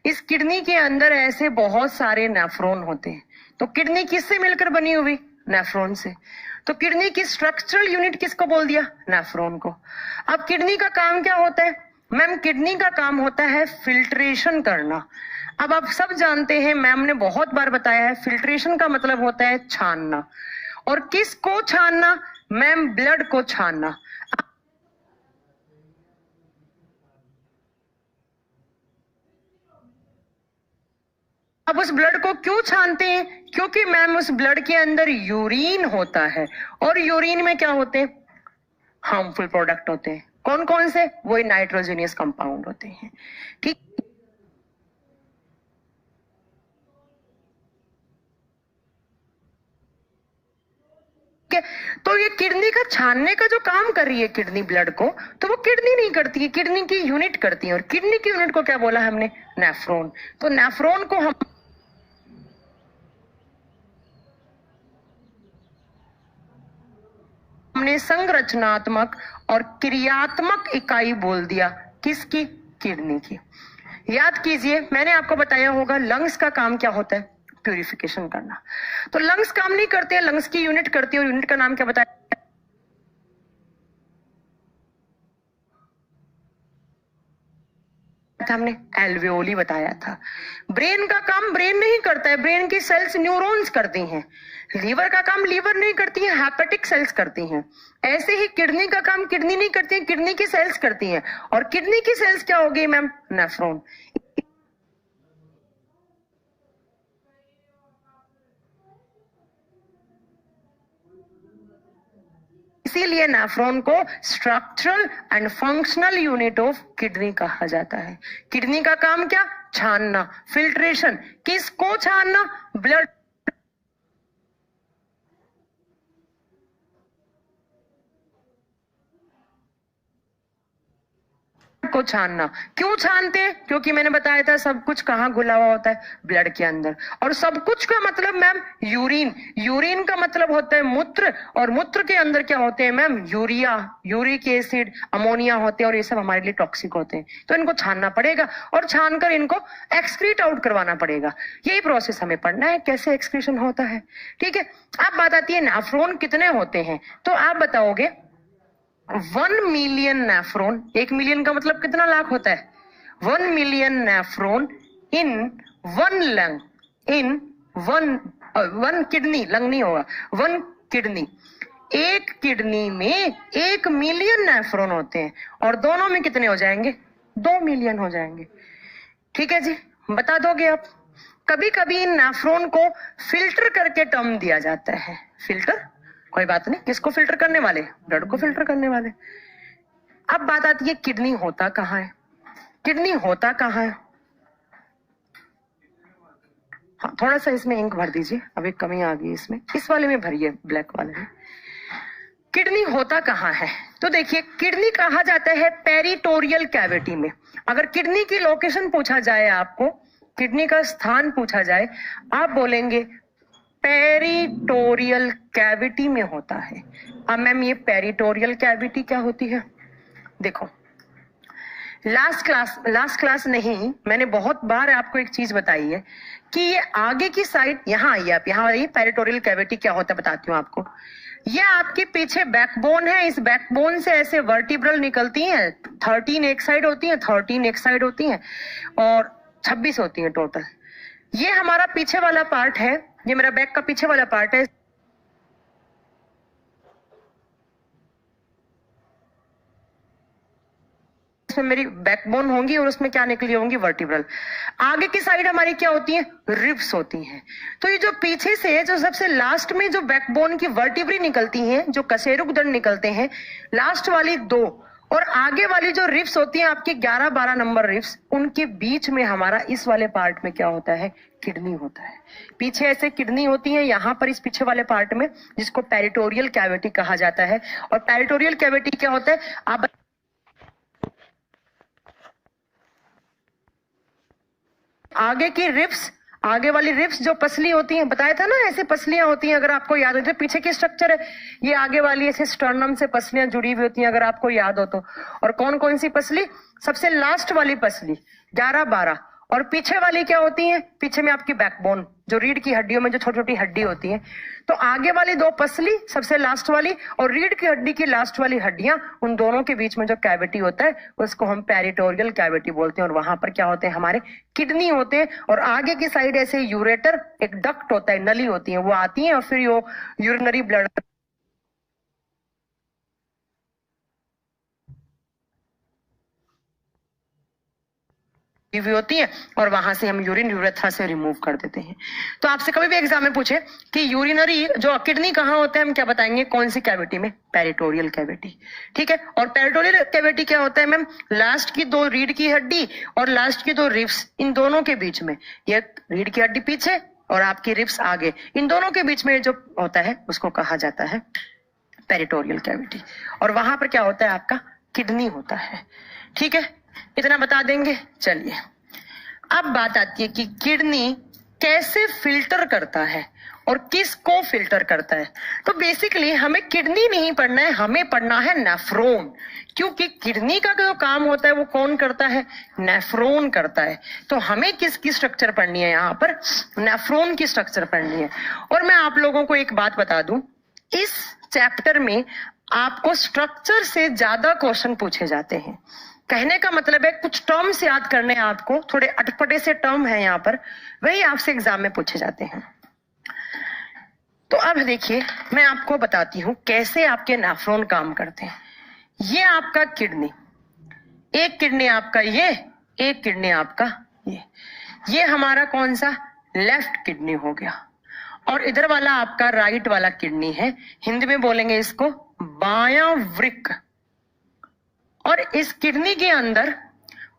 इस किडनी के अंदर ऐसे बहुत सारे नेफ्रॉन होते हैं। तो किडनी किससे मिलकर बनी हुई? नेफ्रॉन से। तो किडनी की स्ट्रक्चरल यूनिट किसको बोल दिया? नेफ्रॉन को। अब किडनी का काम क्या होता है? मैम किडनी का काम होता है फिल्ट्रेशन करना। अब आप सब जानते हैं, मैम ने बहुत बार बताया है, फिल्ट्रेशन का मतलब होता है छानना। और किसको छानना? मैम ब्लड को छानना। अब उस ब्लड को क्यों छानते हैं? क्योंकि मैम उस ब्लड के अंदर यूरिन होता है, और यूरिन में क्या होते हैं? हार्मफुल प्रोडक्ट होते हैं। कौन कौन से? वही नाइट्रोजनियस कंपाउंड होते हैं। ठीक है, तो ये किडनी का छानने का जो काम कर रही है किडनी ब्लड को, तो वो किडनी नहीं करती है, किडनी की यूनिट करती है। और किडनी की यूनिट को क्या बोला हमने? नेफ्रॉन। तो नेफ्रॉन को हमने संरचनात्मक और क्रियात्मक इकाई बोल दिया। किसकी? किडनी की। याद कीजिए, मैंने आपको बताया होगा लंग्स का काम क्या होता है? प्यूरिफिकेशन करना। तो लंग्स काम नहीं करते हैं, लंग्स की यूनिट करती है, और यूनिट का नाम क्या बताया हमने? एल्वेओली बताया था। ब्रेन का काम ब्रेन नहीं करता है, ब्रेन की सेल्स न्यूरॉन्स करती हैं। लीवर का काम लीवर नहीं करती है, हेपेटिक सेल्स करती हैं। ऐसे ही किडनी का काम किडनी नहीं करती है, किडनी की सेल्स करती हैं। और किडनी की सेल्स क्या होगी मैम? नेफ्रॉन। इसीलिए नेफ्रॉन को structural and functional unit of kidney कहा जाता है। किडनी का काम क्या? छानना, फिल्ट्रेशन। किसको छानना? ब्लड को छानना। क्यों छानते हैं? क्योंकि मैंने बताया था सब कुछ कहाँ घुला हुआ होता है? ब्लड के अंदर। और सब कुछ का मतलब मैम यूरिन। यूरिन का मतलब होता है मूत्र, और मूत्र के अंदर क्या होते हैं ma'am? Urea, uric acid, ammonia होते हैं, और ये सब हमारे लिए टॉक्सिक होते हैं। तो इनको छानना पड़ेगा, और छानकर इनको एक्सक्रीट आउट करवाना पड़ेगा। यही प्रोसेस हमें पढ़ना है, कैसे एक्सक्रीशन होता है। ठीक है, अब बात आती है नेफ्रॉन कितने होते हैं। तो आप बताओगे 1 मिलियन नेफ्रॉन। 1 मिलियन का मतलब कितना लाख होता है? 1 मिलियन नेफ्रॉन इन 1 लंग, इन 1 किडनी, लंग नहीं होगा, 1 किडनी। एक किडनी में 1 मिलियन नेफ्रॉन होते हैं, और दोनों में कितने हो जाएंगे? 2 मिलियन हो जाएंगे। ठीक है जी, बता दोगे आप? कभी कभी इन नेफ्रॉन को फिल्टर करके टर्म दिया जाता है। फिल्टर, कोई बात नहीं, किसको फिल्टर करने वाले? ब्लड को फिल्टर करने वाले। अब बात आती है किडनी होता कहाँ है? किडनी होता कहाँ है? हाँ, थोड़ा सा इसमें इंक भर दीजिए, अभी कमी आ गई इसमें, इस वाले में भरिए, ब्लैक वाले में। किडनी होता कहाँ है? तो देखिए, किडनी कहा जाता है पेरिटोरियल कैविटी में। अगर किडनी की लोकेशन पूछा जाए आपको, किडनी का स्थान पूछा जाए, आप बोलेंगे पेरिटोरियल कैविटी में होता है। अब मैम ये पेरिटोरियल कैविटी क्या होती है? देखो, लास्ट क्लास नहीं, मैंने बहुत बार आपको एक चीज बताई है कि ये आगे की साइड, यहाँ आइए आप, यहाँ आइए, पेरिटोरियल कैविटी क्या होता है बताती हूँ आपको। ये आपके पीछे बैकबोन है, इस बैकबोन से ऐसे वर्टिब्रल निकलती हैं, 13 एक साइड होती हैं, 13 एक साइड होती हैं और 26 होती हैं टोटल। ये हमारा पीछे वाला पार्ट है, ये मेरा बैक का पीछे वाला पार्ट है। इसमें मेरी बैकबोन होंगी और उसमें क्या निकली होंगी, वर्टिब्रल। आगे की साइड हमारी क्या होती है, रिब्स होती हैं। तो ये जो पीछे से जो सबसे लास्ट में जो बैकबोन की वर्टिब्री निकलती हैं, जो कशेरुकदंड निकलते हैं, लास्ट वाली 2 और आगे वाली जो रिब्स होती हैं आपकी 11-12 नंबर रिब्स, उनके बीच में हमारा इस वाले पार्ट में क्या होता है, किडनी होता है। पीछे ऐसे किडनी होती है, यहाँ पर इस पीछे वाले पार्ट में, जिसको पेरिटोरियल कैविटी कहा जाता है। और पेरिटोरियल कैविटी क्या होता है, आप आगे की रिब्स, आगे वाली रिब्स जो पसली होती हैं, बताया था ना ऐसे पसलियां होती हैं, अगर आपको याद हो तो पीछे की स्ट्रक्चर है, ये आगे वाली ऐसे स्टर्नम से पसलियां जुड़ी हुई होती हैं अगर आपको याद हो तो। और कौन कौन सी पसली, सबसे लास्ट वाली पसली 11-12, और पीछे वाली क्या होती है, पीछे में आपकी बैकबोन, जो रीढ़ की हड्डियों में जो छोटी छोटी हड्डी होती है। तो आगे वाली 2 पसली सबसे लास्ट वाली, और रीढ़ की हड्डी की लास्ट वाली हड्डियां, उन दोनों के बीच में जो कैविटी होता है उसको हम पेरिटोरियल कैविटी बोलते हैं। और वहां पर क्या होते हैं, हमारे किडनी होते हैं। और आगे की साइड ऐसे यूरेटर, एक डक्ट होता है, नली होती है, वो आती है और फिर वो यूरिनरी ब्लड हुई होती है और वहां से हम यूरिन यूरेथ्रा से रिमूव कर देते हैं। तो आपसे कभी भी एग्जाम में पूछे कि यूरिनरी जो किडनी कहाँ होता है, हम क्या बताएंगे, कौन सी कैविटी में, पेरिटोरियल कैविटी। ठीक है। और पेरिटोरियल कैविटी क्या होता है मैम, लास्ट की 2 रीढ़ की हड्डी और लास्ट की 2 रिब्स, इन दोनों के बीच में, ये रीढ़ की हड्डी पीछे और आपकी रिब्स आगे, इन दोनों के बीच में जो होता है उसको कहा जाता है पेरिटोरियल कैविटी। और वहां पर क्या होता है, आपका किडनी होता है। ठीक है, इतना बता देंगे। चलिए अब बात आती है कि किडनी कैसे फिल्टर करता है और किसको फिल्टर करता है। तो बेसिकली हमें किडनी नहीं पढ़ना है, हमें पढ़ना है नेफ्रॉन, क्योंकि किडनी का जो काम होता है वो कौन करता है, नेफ्रॉन करता है। तो हमें किसकी स्ट्रक्चर पढ़नी है, यहाँ पर नेफ्रॉन की स्ट्रक्चर पढ़नी है। और मैं आप लोगों को एक बात बता दूं, इस चैप्टर में आपको स्ट्रक्चर से ज्यादा क्वेश्चन पूछे जाते हैं। कहने का मतलब है कुछ टर्म्स याद करने हैं आपको, थोड़े अटपटे से टर्म है यहाँ पर, वही आपसे एग्जाम में पूछे जाते हैं। तो अब देखिए मैं आपको बताती हूँ कैसे आपके नेफ्रॉन काम करते हैं। ये आपका किडनी, एक किडनी आपका ये, एक किडनी आपका ये हमारा कौन सा, लेफ्ट किडनी हो गया। और इधर वाला आपका राइट वाला किडनी है, हिंदी में बोलेंगे इसको बायां वृक्क। और इस किडनी के अंदर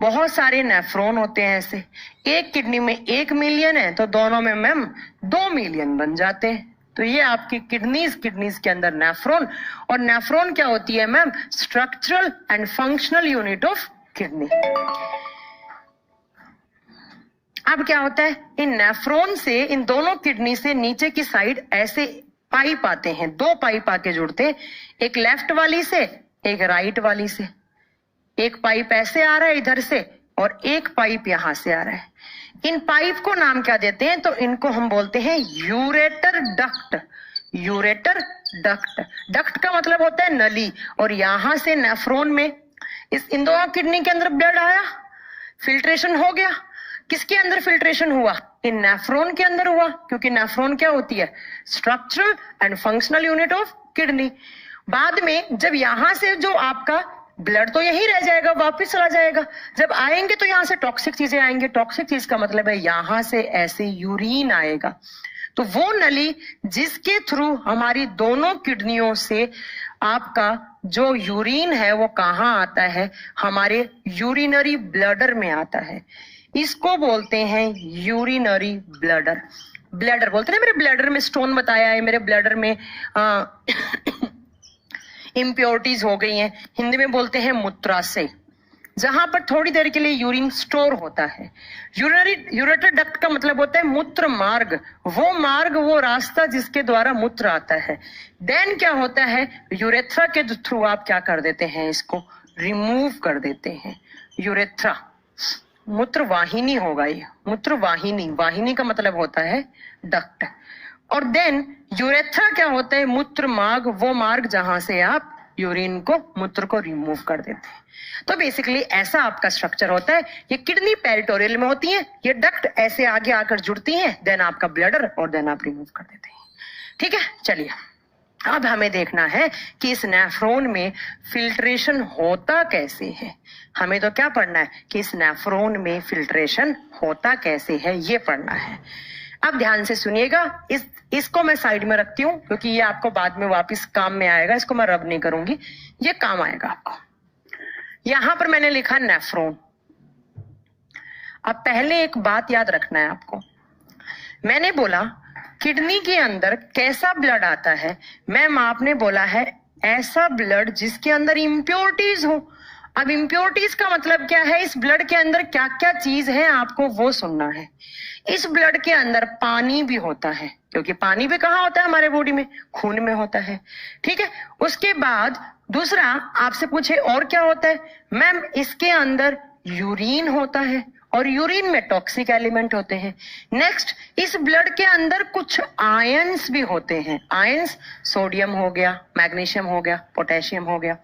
बहुत सारे नेफ्रॉन होते हैं। ऐसे एक किडनी में 1 मिलियन है तो दोनों में मैम 2 मिलियन बन जाते हैं। तो ये आपकी किडनीज के अंदर नेफ्रॉन। और नेफ्रॉन क्या होती है ma'am, structural and functional unit of kidney. अब क्या होता है, इन नेफ्रॉन से, इन दोनों किडनी से नीचे की साइड ऐसे पाइप आते हैं, 2 पाइप आके जुड़ते हैं, एक लेफ्ट वाली से एक राइट वाली से। एक पाइप ऐसे आ रहा है इधर से और एक पाइप यहां से आ रहा है। इन पाइप को नाम क्या देते हैं, तो इनको हम बोलते हैं ureter duct. Ureter duct, duct का मतलब होता है नली। और यहां से नेफ्रॉन में इन दोनों किडनी के अंदर ब्लड आया, फिल्ट्रेशन हो गया। किसके अंदर फिल्ट्रेशन हुआ, इन नेफ्रॉन के अंदर हुआ, क्योंकि नेफ्रॉन क्या होती है, structural and functional unit of kidney. बाद में जब यहां से जो आपका ब्लड तो यही रह जाएगा, वापस चला जाएगा। जब आएंगे तो यहाँ से टॉक्सिक चीजें आएंगे। टॉक्सिक चीज का मतलब है यहां से ऐसे यूरिन आएगा। तो वो नली जिसके थ्रू हमारी दोनों किडनियों से आपका जो यूरिन है वो कहाँ आता है, हमारे यूरिनरी ब्लडर में आता है। इसको बोलते हैं यूरिनरी ब्लडर। ब्लडर बोलते हैं, मेरे ब्लडर में स्टोन बताया है, मेरे ब्लडर में इम्प्योरिटीज हो गई हैं। हिंदी में बोलते हैं मूत्राशय, जहां पर थोड़ी देर के लिए यूरिन स्टोर होता है। यूरेटर डक्ट का मतलब होता है मूत्र मार्ग, वो मार्ग, वो रास्ता जिसके द्वारा मूत्र आता है। देन क्या होता है, यूरेथ्रा के थ्रू आप क्या कर देते हैं, इसको रिमूव कर देते हैं। यूरेथ्रा मूत्र वाहिनी होगा, ये मूत्र वाहिनी, वाहिनी का मतलब होता है डक्ट। और देन यूरेथ्रा क्या होता है, मूत्र मार्ग, वो मार्ग जहां से आप यूरिन को, मूत्र को रिमूव कर देते हैं। तो बेसिकली ऐसा आपका स्ट्रक्चर होता है। ये किडनी पेरिटोरियल में होती है, ये डक्ट ऐसे आगे आकर जुड़ती हैं, देन आपका ब्लडर, और देन आप रिमूव कर देते हैं। ठीक है, चलिए अब हमें देखना है कि इस नेफ्रॉन में फिल्ट्रेशन होता कैसे है। हमें तो क्या पढ़ना है कि इस नेफ्रॉन में फिल्ट्रेशन होता कैसे है, ये पढ़ना है। अब ध्यान से सुनिएगा, इसको मैं साइड में रखती हूँ क्योंकि ये आपको बाद में वापस काम में आएगा। इसको मैं रब नहीं करूंगी, ये काम आएगा आपको। यहां पर मैंने लिखा नेफ्रॉन। अब पहले एक बात याद रखना है आपको, मैंने बोला किडनी के अंदर कैसा ब्लड आता है। मैम आपने बोला है ऐसा ब्लड जिसके अंदर इम्प्योरिटीज हो। अब इम्प्योरिटीज का मतलब क्या है, इस ब्लड के अंदर क्या क्या चीज है आपको वो सुनना है। इस ब्लड के अंदर पानी भी होता है, क्योंकि पानी भी कहाँ होता है हमारे बॉडी में, खून में होता है। ठीक है, उसके बाद दूसरा आपसे पूछे और क्या होता है, मैम इसके अंदर यूरिन होता है और यूरिन में टॉक्सिक एलिमेंट होते हैं। नेक्स्ट, इस ब्लड के अंदर कुछ आयंस भी होते हैं। आयंस सोडियम हो गया, मैग्नीशियम हो गया, पोटेशियम हो गया,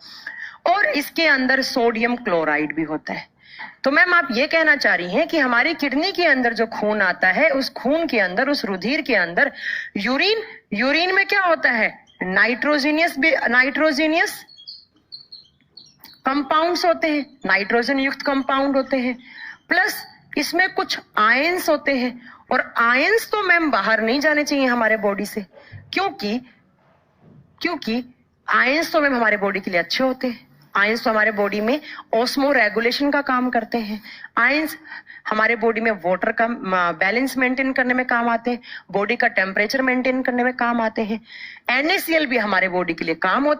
और इसके अंदर सोडियम क्लोराइड भी होता है। तो मैम आप ये कहना चाह रही हैं कि हमारी किडनी के अंदर जो खून आता है, उस खून के अंदर, उस रुधिर के अंदर यूरिन में क्या होता है, नाइट्रोजीनियस कंपाउंड्स होते हैं, नाइट्रोजन युक्त कंपाउंड होते हैं, प्लस इसमें कुछ आयंस होते हैं। और आयंस तो मैम बाहर नहीं जाने चाहिए हमारे बॉडी से, क्योंकि आयंस तो मैम हमारे बॉडी के लिए अच्छे होते हैं। आयंस तो हमारे बॉडी में ऑस्मो रेगुलेशन का काम करते हैं। आयंस हमारे बॉडी में वाटर का बैलेंस मेंटेन करने में काम आते हैं, बॉडी का टेम्परेचर मेंटेन करने में काम आते हैं। NaCl भी हमारे बॉडी के लिए काम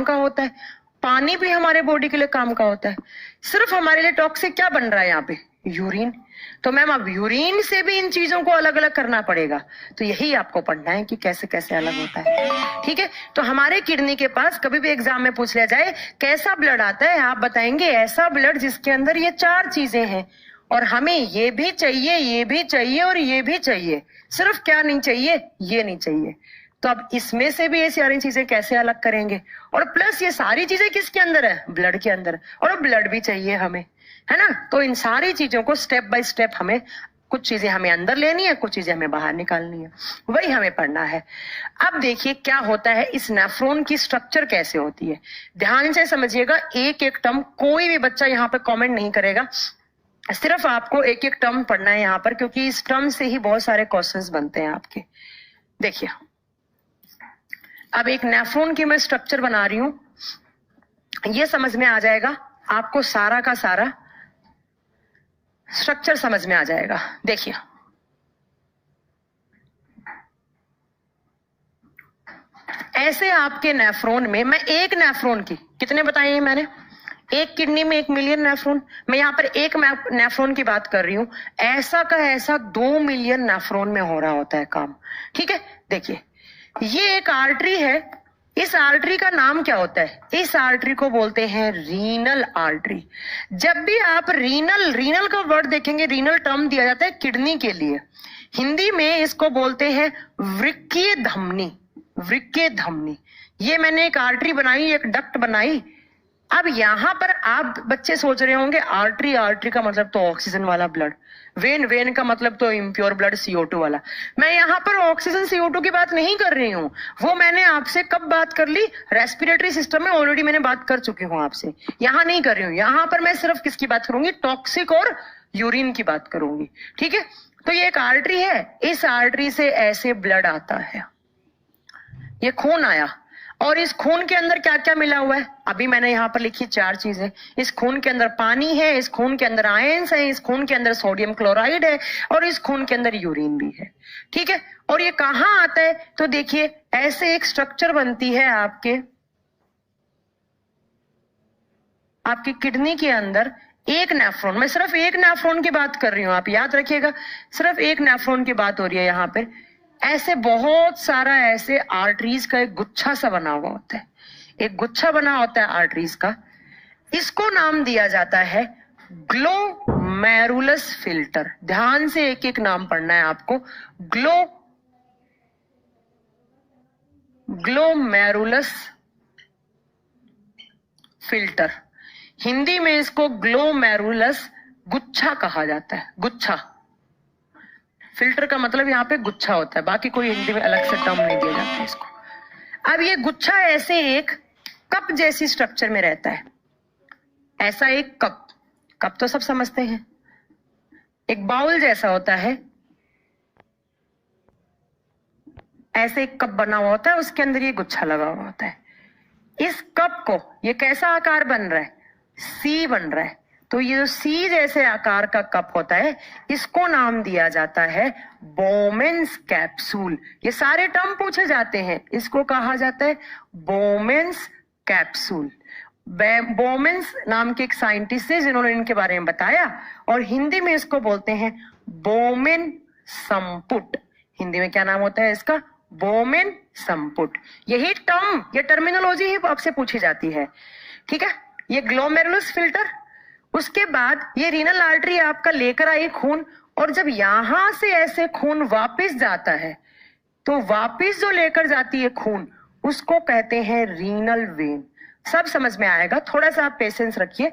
का होता है। पानी भी हमारे बॉडी के लिए काम का होता है। सिर्फ हमारे लिए टॉक्सिक क्या बन रहा है यहाँ पे, यूरिन। तो मैम अब यूरिन से भी इन चीजों को अलग अलग करना पड़ेगा। तो यही आपको पढ़ना है कि कैसे कैसे अलग होता है। ठीक है, तो हमारे किडनी के पास कभी भी एग्जाम में पूछ लिया जाए कैसा ब्लड आता है, आप बताएंगे ऐसा ब्लड जिसके अंदर ये 4 चीजें हैं, और हमें ये भी चाहिए, ये भी चाहिए और ये भी चाहिए। सिर्फ क्या नहीं चाहिए, ये नहीं चाहिए। तो अब इसमें से भी ये सारी चीजें कैसे अलग करेंगे, और प्लस ये सारी चीजें किसके अंदर है, ब्लड के अंदर, और ब्लड भी चाहिए हमें, है ना। तो इन सारी चीजों को स्टेप बाय स्टेप हमें, कुछ चीजें हमें अंदर लेनी है, कुछ चीजें हमें बाहर निकालनी है, वही हमें पढ़ना है। अब देखिए क्या होता है, इस नेफ्रॉन की स्ट्रक्चर कैसे होती है, ध्यान से समझिएगा। एक एक टर्म कोई भी बच्चा यहाँ पे कमेंट नहीं करेगा, सिर्फ आपको एक एक टर्म पढ़ना है यहाँ पर, क्योंकि इस टर्म से ही बहुत सारे क्वेश्चंस बनते हैं आपके। देखिए अब एक नेफ्रॉन की मैं स्ट्रक्चर बना रही हूं, ये समझ में आ जाएगा आपको, सारा का सारा स्ट्रक्चर समझ में आ जाएगा। देखिए ऐसे आपके नेफ्रॉन में, मैं एक नेफ्रॉन की कितने बताए हैं मैंने, एक किडनी में 1 मिलियन नेफ्रॉन, मैं यहाँ पर एक नेफ्रॉन की बात कर रही हूं। ऐसा का ऐसा 2 मिलियन नेफ्रॉन में हो रहा होता है काम। ठीक है, देखिए ये एक आर्टरी है, इस आर्टरी का नाम क्या होता है, इस आर्टरी को बोलते हैं रीनल आर्टरी। जब भी आप रीनल का वर्ड देखेंगे, रीनल टर्म दिया जाता है किडनी के लिए, हिंदी में इसको बोलते हैं वृक्कीय धमनी। वृक्कीय धमनी, ये मैंने एक आर्टरी बनाई, एक डक्ट बनाई। अब यहां पर आप बच्चे सोच रहे होंगे आर्टरी का मतलब तो ऑक्सीजन वाला ब्लड, वेन का मतलब तो इम्प्योर ब्लड CO2 वाला। मैं यहाँ पर ऑक्सीजन CO2 की बात नहीं कर रही हूँ, वो मैंने आपसे कब बात कर ली, रेस्पिरेटरी सिस्टम में ऑलरेडी मैंने बात कर चुकी हूँ आपसे, यहाँ नहीं कर रही हूँ। यहाँ पर मैं सिर्फ किसकी बात करूंगी, टॉक्सिक और यूरिन की बात करूंगी। ठीक है, तो ये एक आर्टरी है, इस आर्टरी से ऐसे ब्लड आता है, ये खून आया, और इस खून के अंदर क्या क्या मिला हुआ है, अभी मैंने यहाँ पर लिखी 4 चीजें। इस खून के अंदर पानी है, इस खून के अंदर आयंस है, इस खून के अंदर सोडियम क्लोराइड है, और इस खून के अंदर यूरिन भी है। ठीक है, और ये कहाँ आता है, तो देखिए ऐसे एक स्ट्रक्चर बनती है आपकी किडनी के अंदर। एक नेफ्रॉन, मैं सिर्फ एक नेफ्रॉन की बात कर रही हूँ, आप याद रखिएगा, सिर्फ एक नेफ्रॉन की बात हो रही है यहाँ पे। ऐसे बहुत सारा ऐसे आर्टरीज का एक गुच्छा सा बना हुआ होता है, एक गुच्छा बना होता है आर्टरीज का, इसको नाम दिया जाता है ग्लोमेरुलस फिल्टर। ध्यान से एक एक नाम पढ़ना है आपको, ग्लोमेरुलस फिल्टर। हिंदी में इसको ग्लोमेरुलस गुच्छा कहा जाता है। गुच्छा, फिल्टर का मतलब यहाँ पे गुच्छा होता है, बाकी कोई हिंदी में अलग से टर्म नहीं दिया जाता है इसको। अब ये गुच्छा ऐसे एक कप जैसी स्ट्रक्चर में रहता है। ऐसा एक कप, कप तो सब समझते हैं, एक बाउल जैसा होता है, ऐसे एक कप बना हुआ होता है, उसके अंदर ये गुच्छा लगा हुआ होता है। इस कप को, ये कैसा आकार बन रहा है? सी बन रहा है। तो ये जो सी जैसे आकार का कप होता है, इसको नाम दिया जाता है बोमेन्स कैप्सूल। ये सारे टर्म पूछे जाते हैं, इसको कहा जाता है बोमेन्स कैप्सूल। बोमेन्स नाम के एक साइंटिस्ट है जिन्होंने इनके बारे में बताया, और हिंदी में इसको बोलते हैं बोमेन संपुट। हिंदी में क्या नाम होता है इसका? बोमेन संपुट। यही टर्म, ये टर्मिनोलॉजी ही आपसे पूछी जाती है, ठीक है। ये ग्लोमेरुलस फिल्टर, उसके बाद ये रीनल आर्टरी आपका लेकर आई खून, और जब यहां से ऐसे खून वापस जाता है, तो वापस जो लेकर जाती है खून, उसको कहते हैं रीनल वेन। सब समझ में आएगा, थोड़ा सा आप पेशेंस रखिए।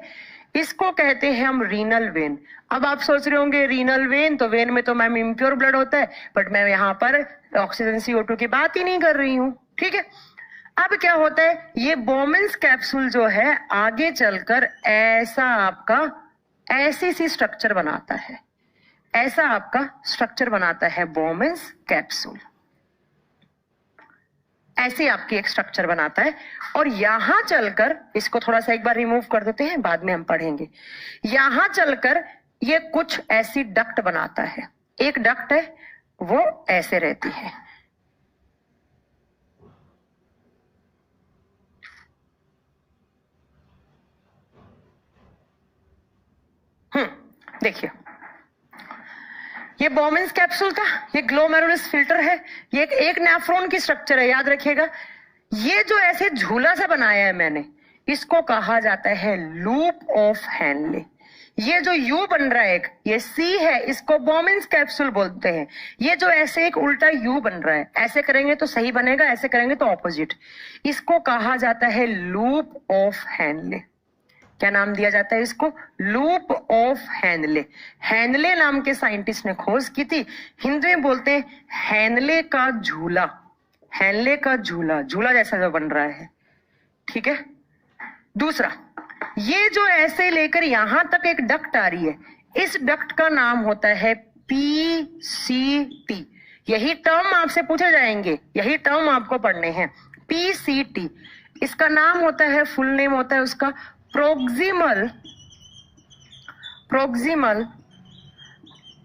इसको कहते हैं हम रीनल वेन। अब आप सोच रहे होंगे रीनल वेन, तो वेन में तो मैम इम्प्योर ब्लड होता है, बट मैं यहाँ पर ऑक्सीजन CO2 की बात ही नहीं कर रही हूँ, ठीक है। अब क्या होता है, ये बोमेन्स कैप्सूल जो है आगे चलकर ऐसा आपका ऐसी सी स्ट्रक्चर बनाता है, ऐसा आपका स्ट्रक्चर बनाता है बोमेन्स कैप्सूल। ऐसी आपकी एक स्ट्रक्चर बनाता है, और यहां चलकर, इसको थोड़ा सा एक बार रिमूव कर देते हैं, बाद में हम पढ़ेंगे। यहां चलकर ये कुछ ऐसी डक्ट बनाता है। एक डक्ट है वो ऐसे रहती है, देखिए ये बोमेन्स कैप्सूल था, ये ग्लोमेरुलस फिल्टर है, ये एक नेफ्रॉन की स्ट्रक्चर है, याद रखिएगा। ये जो ऐसे झूला सा बनाया है मैंने, इसको कहा जाता है लूप ऑफ हैनले। ये जो यू बन रहा है एक, ये सी है, इसको बोमेन्स कैप्सूल बोलते हैं। ये जो ऐसे एक उल्टा यू बन रहा है, ऐसे करेंगे तो सही बनेगा, ऐसे करेंगे तो ऑपोजिट, इसको कहा जाता है लूप ऑफ हैनले। क्या नाम दिया जाता है इसको? Loop of Henle. हैनले नाम के साइंटिस्ट ने खोज की थी, हिंदी में बोलते हैं हैनले का झूला। हैनले का झूला, झूला जैसा जो बन रहा है, ठीक है। दूसरा, ये जो ऐसे लेकर यहां तक एक डक्ट आ रही है, इस डक्ट का नाम होता है PCT। यही टर्म आपसे पूछे जाएंगे, यही टर्म आपको पढ़ने हैं, PCT। इसका नाम होता है, फुल नेम होता है उसका प्रोक्सिमल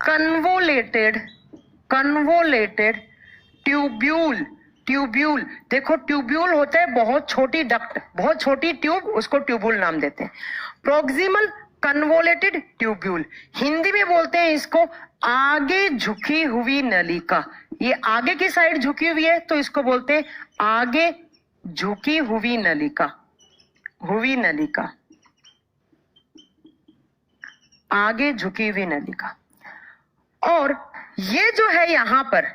कन्वोलेटेड ट्यूब्यूल। देखो ट्यूब्यूल होता है बहुत छोटी डक्ट, बहुत छोटी ट्यूब, उसको ट्यूब्यूल नाम देते हैं। प्रोक्सिमल कन्वोलेटेड ट्यूब्यूल, हिंदी में बोलते हैं इसको आगे झुकी हुई नलिका। ये आगे की साइड झुकी हुई है तो इसको बोलते हैं आगे झुकी हुई नलिका। हुई नलिका, आगे झुकी हुई नलिका। और ये जो है यहां पर,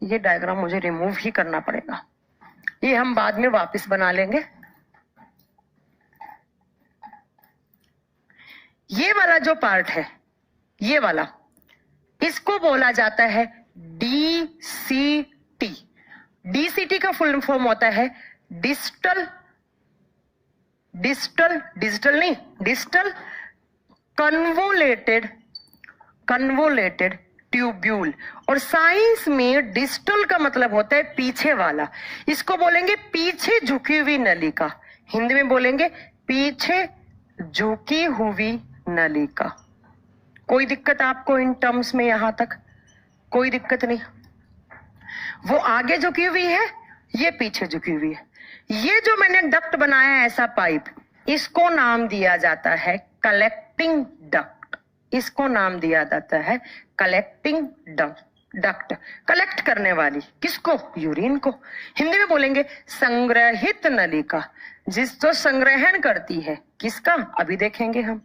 ये डायग्राम मुझे रिमूव ही करना पड़ेगा, ये हम बाद में वापस बना लेंगे। ये वाला जो पार्ट है, ये वाला, इसको बोला जाता है DCT। DCT का फुल फॉर्म होता है डिस्टल कन्वोलेटेड ट्यूब्यूल। और साइंस में डिस्टल का मतलब होता है पीछे वाला, इसको बोलेंगे पीछे झुकी हुई नलिका। हिंदी में बोलेंगे पीछे झुकी हुई नलिका। कोई दिक्कत आपको इन टर्म्स में? यहां तक कोई दिक्कत नहीं। वो आगे झुकी हुई है, ये पीछे झुकी हुई है। ये जो मैंने डक्ट बनाया है ऐसा पाइप, इसको नाम दिया जाता है कलेक्टिंग डक्ट। इसको नाम दिया जाता है कलेक्टिंग डक्ट। कलेक्ट करने वाली, किसको? यूरिन को। हिंदी में बोलेंगे संग्रहित नलिका, जिस जो संग्रहण करती है, किसका? अभी देखेंगे हम।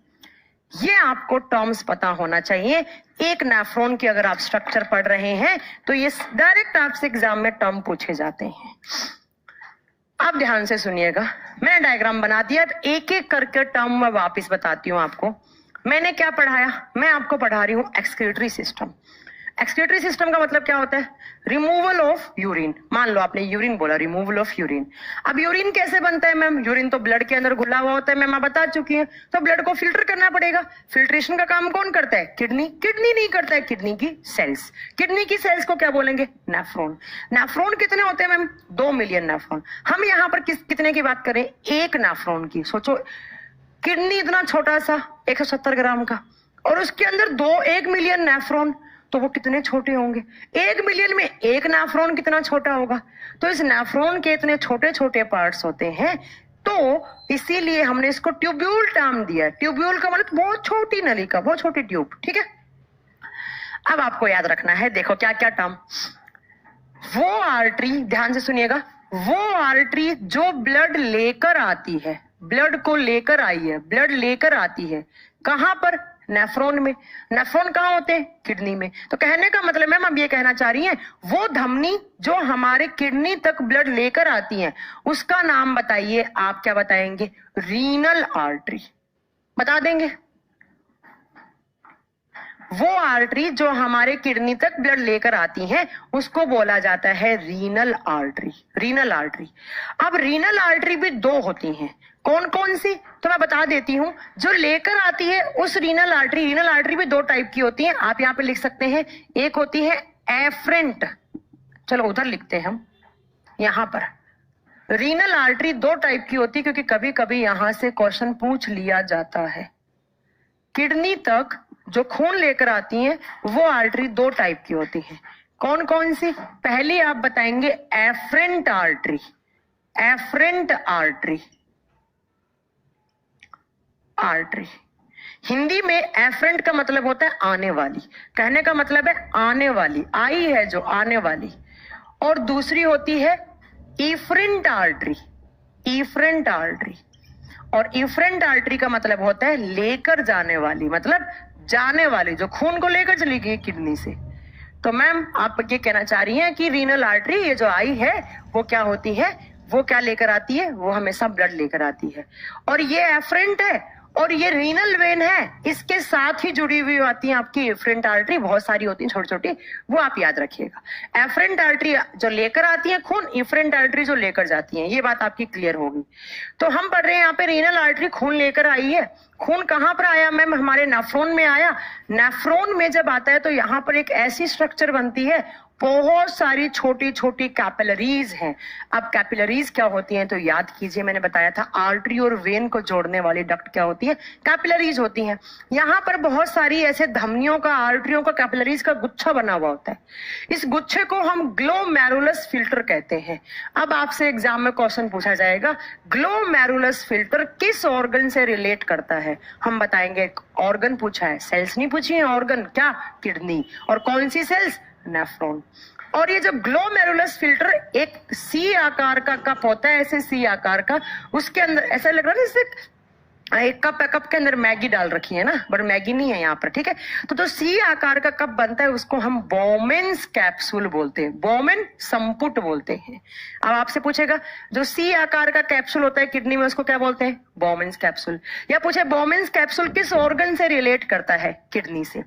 ये आपको टर्म्स पता होना चाहिए। एक नेफ्रॉन की अगर आप स्ट्रक्चर पढ़ रहे हैं तो ये डायरेक्ट आपसे एग्जाम में टर्म पूछे जाते हैं। आप ध्यान से सुनिएगा, मैंने डायग्राम बना दिया, अब एक एक करके टर्म मैं वापस बताती हूँ आपको। मैंने क्या पढ़ाया, मैं आपको पढ़ा रही हूँ एक्सक्रीटरी सिस्टम। एक्सक्रीटरी सिस्टम का मतलब क्या होता है, रिमूवल ऑफ यूरिन। मान लो आपने यूरिन बोला, रिमूवल ऑफ यूरिन। अब यूरिन कैसे बनता है मैम, यूरिन तो ब्लड के अंदर घुला हुआ होता है, मैम आप बता चुकी हैं। तो ब्लड को फिल्टर करना पड़ेगा। फिल्ट्रेशन का काम कौन करता है, किडनी। किडनी नहीं करता है, किडनी की सेल्स। किडनी की सेल्स को क्या बोलेंगे, नेफ्रॉन। नेफ्रॉन कितने होते हैं मैम, 2 मिलियन नेफ्रॉन। हम यहाँ पर कितने की बात करें, एक नेफ्रॉन की। सोचो किडनी इतना छोटा सा 170 ग्राम का, और उसके अंदर 1 मिलियन नेफ्रॉन, तो वो कितने छोटे होंगे। 1 मिलियन में एक नेफ्रॉन कितना छोटा होगा। तो इस नेफ्रॉन के इतने छोटे छोटे पार्ट्स होते हैं, तो इसीलिए हमने इसको ट्यूब्यूल टर्म दिया। ट्यूब्यूल का मतलब बहुत छोटी नलिका, बहुत छोटी ट्यूब, ठीक है। अब आपको याद रखना है, देखो क्या क्या टर्म। वो आर्टरी, ध्यान से सुनिएगा, वो आर्टरी जो ब्लड लेकर आती है, ब्लड को लेकर आई है, ब्लड लेकर आती है कहां पर, नेफ्रॉन में। नेफ्रॉन कहां होते हैं, किडनी में। तो कहने का मतलब मैम अब ये कहना चाह रही हैं, वो धमनी जो हमारे किडनी तक ब्लड लेकर आती है उसका नाम बताइए। आप क्या बताएंगे, रीनल आर्टरी बता देंगे। वो आर्टरी जो हमारे किडनी तक ब्लड लेकर आती है उसको बोला जाता है रीनल आर्टरी। Renal artery. अब रीनल आर्टरी भी 2 होती हैं, कौन कौन सी, तो मैं बता देती हूं। जो लेकर आती है उस रीनल आर्टरी भी 2 टाइप की होती है। आप यहां पे लिख सकते हैं, एक होती है एफरेंट, चलो उधर लिखते हैं हम, यहां पर रीनल आर्टरी 2 टाइप की होती है, क्योंकि कभी कभी यहां से क्वेश्चन पूछ लिया जाता है। किडनी तक जो खून लेकर आती हैं वो आर्टरी 2 टाइप की होती है। कौन कौन सी, पहली आप बताएंगे efferent artery. Efferent artery, artery Hindi में एफरेंट का मतलब होता है आने वाली, कहने का मतलब है आने वाली, आई है जो आने वाली। और दूसरी होती है इफरेंट आर्टरी। इफरेंट आर्टरी, और इफरेंट आर्टरी का मतलब होता है लेकर जाने वाली, मतलब जाने वाली, जो खून को लेकर चली गई किडनी से। तो मैम आप ये कहना चाह रही हैं कि रीनल आर्टरी, ये जो आई है वो क्या होती है, वो क्या लेकर आती है, वो हमेशा ब्लड लेकर आती है। और ये एफरेंट है और ये रीनल वेन है, इसके साथ ही जुड़ी हुई आती है आपकी एफरेंट आर्टरी, बहुत सारी होती है छोटी छोटी, वो आप याद रखिएगा। एफरेंट आर्टरी जो लेकर आती है खून, एफरेंट आर्टरी जो लेकर जाती है, ये बात आपकी क्लियर होगी। तो हम पढ़ रहे हैं यहाँ पे रीनल आर्टरी खून लेकर आई है। खून कहां पर आया मैम, हमारे नेफ्रॉन में आया। नेफ्रॉन में जब आता है तो यहाँ पर एक ऐसी स्ट्रक्चर बनती है, बहुत सारी छोटी छोटी कैपिलरीज हैं। अब कैपिलरीज क्या होती हैं तो याद कीजिए, मैंने बताया था आर्टरी और वेन को जोड़ने वाली डक्ट क्या होती है, कैपिलरीज होती हैं। यहाँ पर बहुत सारी ऐसे धमनियों का, आर्टरियों का, कैपिलरीज का गुच्छा बना हुआ होता है। इस गुच्छे को हम ग्लोमेरुलस फिल्टर कहते हैं। अब आपसे एग्जाम में क्वेश्चन पूछा जाएगा, ग्लोमेरुलस फिल्टर किस ऑर्गन से रिलेट करता है, हम बताएंगे। ऑर्गन पूछा है, सेल्स नहीं पूछी है, ऑर्गन क्या, किडनी, और कौन सी सेल्स, नेफ्रॉन। और ये जो ग्लोमेरुलस फिल्टर एक सी आकार का कप होता है, ऐसे सी आकार का, उसके अंदर ऐसा लग रहा है जैसे एक कप है, कप के अंदर मैगी डाल रखी है ना, बट मैगी नहीं है यहाँ पर, ठीक है। तो जो सी आकार का कप बनता है उसको हम बोमेन्स कैप्सूल बोलते हैं, बोमेन संपुट बोलते हैं। अब आपसे पूछेगा जो सी आकार का कैप्सूल होता है किडनी में उसको क्या बोलते हैं, बोमेन्स कैप्सूल। या पूछे बोमेन्स कैप्सूल किस ऑर्गन से रिलेट करता है, किडनी से।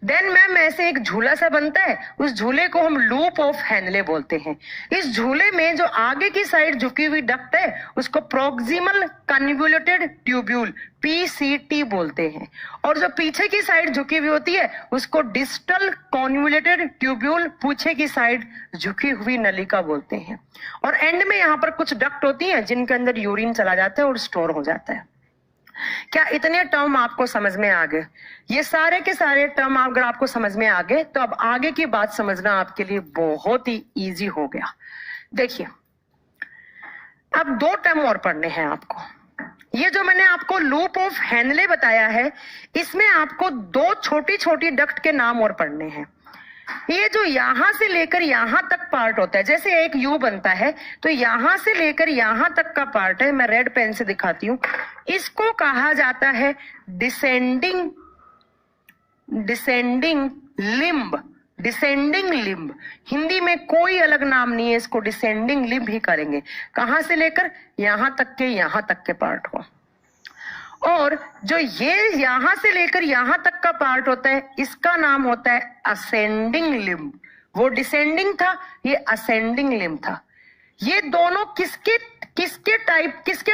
देन मैम ऐसे एक झूला सा बनता है, उस झूले को हम लूप ऑफ हेनले बोलते हैं। इस झूले में जो आगे की साइड झुकी हुई डक्ट है उसको प्रोक्सिमल कन्वोल्यूटेड ट्यूब्यूल, पीसीटी बोलते हैं। और जो पीछे की साइड झुकी हुई होती है उसको डिस्टल कन्वोल्यूटेड ट्यूब्यूल, पीछे की साइड झुकी हुई नलिका बोलते हैं। और एंड में यहाँ पर कुछ डक्ट होती हैं जिनके अंदर यूरिन चला जाता है और स्टोर हो जाता है। क्या इतने टर्म आपको समझ में आ गए? ये सारे के सारे टर्म अगर आपको समझ में आ गए तो अब आगे की बात समझना आपके लिए बहुत ही इजी हो गया। देखिए अब 2 टर्म और पढ़ने हैं आपको। ये जो मैंने आपको लूप ऑफ हेनले बताया है, इसमें आपको 2 छोटी छोटी डक्ट के नाम और पढ़ने हैं। ये जो यहां से लेकर यहां तक पार्ट होता है, जैसे एक यू बनता है तो यहां से लेकर यहां तक का पार्ट है, मैं रेड पेन से दिखाती हूं, इसको कहा जाता है descending limb. Descending limb, Hindi में कोई अलग नाम नहीं है, इसको डिसेंडिंग लिम्ब ही करेंगे। कहां से लेकर यहां तक के पार्ट को। और जो ये यहां से लेकर यहां तक का पार्ट होता है, इसका नाम होता है असेंडिंग लिम्ब। वो डिसेंडिंग था, ये असेंडिंग लिम्ब था। ये दोनों किसके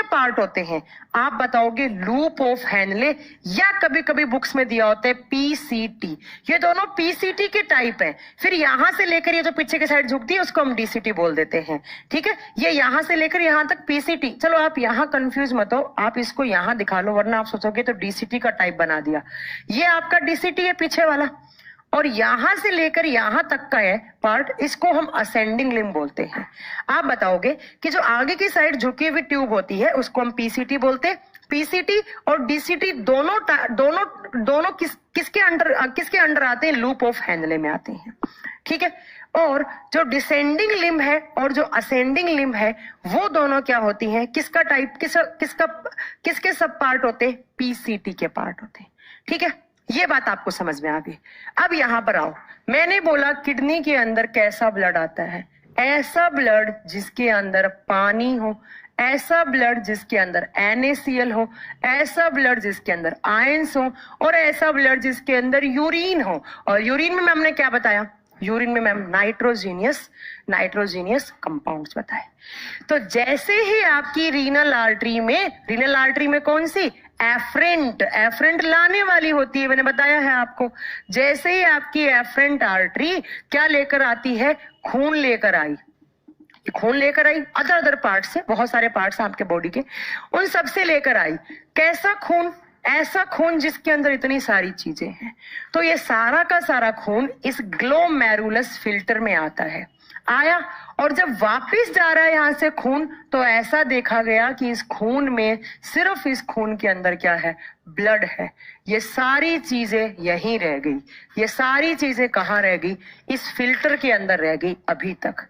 पार्ट होते हैं आप बताओगे? लूप ऑफ हेनले, या कभी कभी बुक्स में दिया होता है पीसीटी। ये दोनों पीसीटी के टाइप हैं। फिर यहां से लेकर ये जो पीछे की साइड झुकती है उसको हम डीसीटी बोल देते हैं, ठीक है। ये यहां से लेकर यहां तक पीसीटी। चलो आप यहां कंफ्यूज मत हो, आप इसको यहां दिखा लो, वरना आप सोचोगे तो डीसीटी का टाइप बना दिया। ये आपका डीसीटी है पीछे वाला, और यहां से लेकर यहां तक का है पार्ट, इसको हम असेंडिंग लिम्ब बोलते हैं। आप बताओगे कि जो आगे की साइड झुकी हुई ट्यूब होती है उसको हम पीसीटी बोलते हैं। पीसीटी और डीसीटी दोनों किसके अंडर आते हैं? लूप ऑफ हेनले में आते हैं, ठीक है। और जो डिसेंडिंग लिम्ब है और जो असेंडिंग लिम्ब है, वो दोनों क्या होती हैं? किसका टाइप, किसके सब पार्ट होते हैं? पीसीटी के पार्ट होते हैं, ठीक है। ये बात आपको समझ में आ गई। अब यहां पर आओ, मैंने बोला किडनी के अंदर कैसा ब्लड आता है? ऐसा ब्लड जिसके अंदर पानी हो, ऐसा ब्लड जिसके अंदर NaCl हो, ऐसा ब्लड जिसके अंदर आयंस हो, और ऐसा ब्लड जिसके अंदर यूरिन हो। और यूरिन में हमने क्या बताया? यूरिन में मैम नाइट्रोजीनियस कंपाउंड्स बताए। तो जैसे ही आपकी रीनल आर्टरी में कौन सी? एफरेंट लाने वाली होती है, मैंने बताया है आपको। जैसे ही आपकी एफरेंट आर्टरी क्या लेकर आती है? खून लेकर आई अदर पार्ट से, बहुत सारे पार्ट्स हैं आपके बॉडी के, उन सब से लेकर आई। कैसा खून? ऐसा खून जिसके अंदर इतनी सारी चीजें हैं। तो ये सारा का सारा खून इस ग्लोमेरुलस फिल्टर में आता है, आया, और जब वापस जा रहा है यहां से खून, तो ऐसा देखा गया कि इस खून में, सिर्फ इस खून के अंदर क्या है? ब्लड है। ये सारी चीजें यहीं रह गई। ये सारी चीजें कहाँ रह गई? इस फिल्टर के अंदर रह गई अभी तक।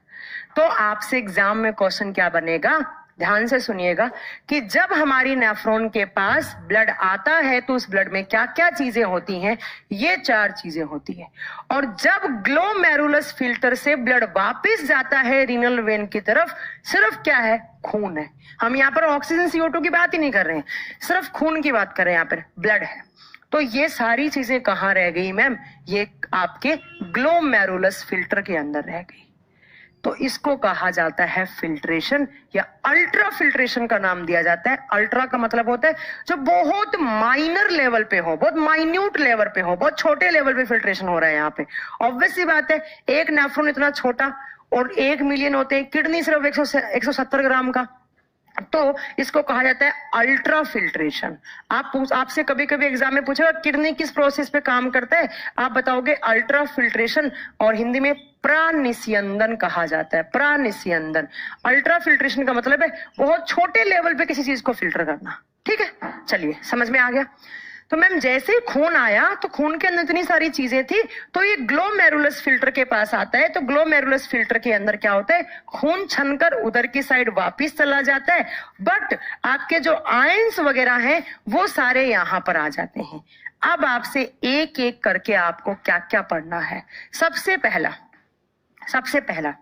तो आपसे एग्जाम में क्वेश्चन क्या बनेगा? ध्यान से सुनिएगा कि जब हमारी नेफ्रॉन के पास ब्लड आता है तो उस ब्लड में क्या क्या चीजें होती हैं? ये 4 चीजें होती हैं। और जब ग्लोमेरुलस फिल्टर से ब्लड वापस जाता है रीनल वेन की तरफ, सिर्फ क्या है? खून है। हम यहाँ पर ऑक्सीजन CO2 की बात ही नहीं कर रहे हैं, सिर्फ खून की बात कर रहे हैं, यहाँ पर ब्लड है। तो ये सारी चीजें कहाँ रह गई मैम? ये आपके ग्लोमेरुलस फिल्टर के अंदर रह गई। तो इसको कहा जाता है फिल्ट्रेशन, या अल्ट्रा फिल्ट्रेशन का नाम दिया जाता है। अल्ट्रा का मतलब होता है जो बहुत माइनर लेवल पे हो, बहुत माइन्यूट लेवल पे हो, बहुत छोटे लेवल पे फिल्ट्रेशन हो रहा है यहाँ पे। ऑब्वियस सी बात है, एक नेफ्रॉन इतना छोटा और 1 मिलियन होते हैं, किडनी सिर्फ 170 ग्राम का, तो इसको कहा जाता है अल्ट्रा फिल्ट्रेशन। आपसे कभी कभी एग्जाम में पूछेगा किडनी किस प्रोसेस पे काम करता है, आप बताओगे अल्ट्रा फिल्ट्रेशन, और हिंदी में प्रानिस्यंदन कहा जाता है। प्रानिस्यंदन, अल्ट्रा फिल्ट्रेशन का मतलब है बहुत छोटे लेवल पे किसी चीज को फिल्टर करना, ठीक है। चलिए समझ में आ गया। तो मैम जैसे ही खून आया तो खून के अंदर इतनी सारी चीजें थी, तो ये ग्लोमेरुलस फिल्टर के पास आता है। तो ग्लोमेरुलस फिल्टर के अंदर क्या होता है? खून छनकर उधर की साइड वापस चला जाता है, बट आपके जो आयंस वगैरह हैं वो सारे यहां पर आ जाते हैं। अब आपसे एक एक करके आपको क्या क्या पढ़ना है। सबसे पहला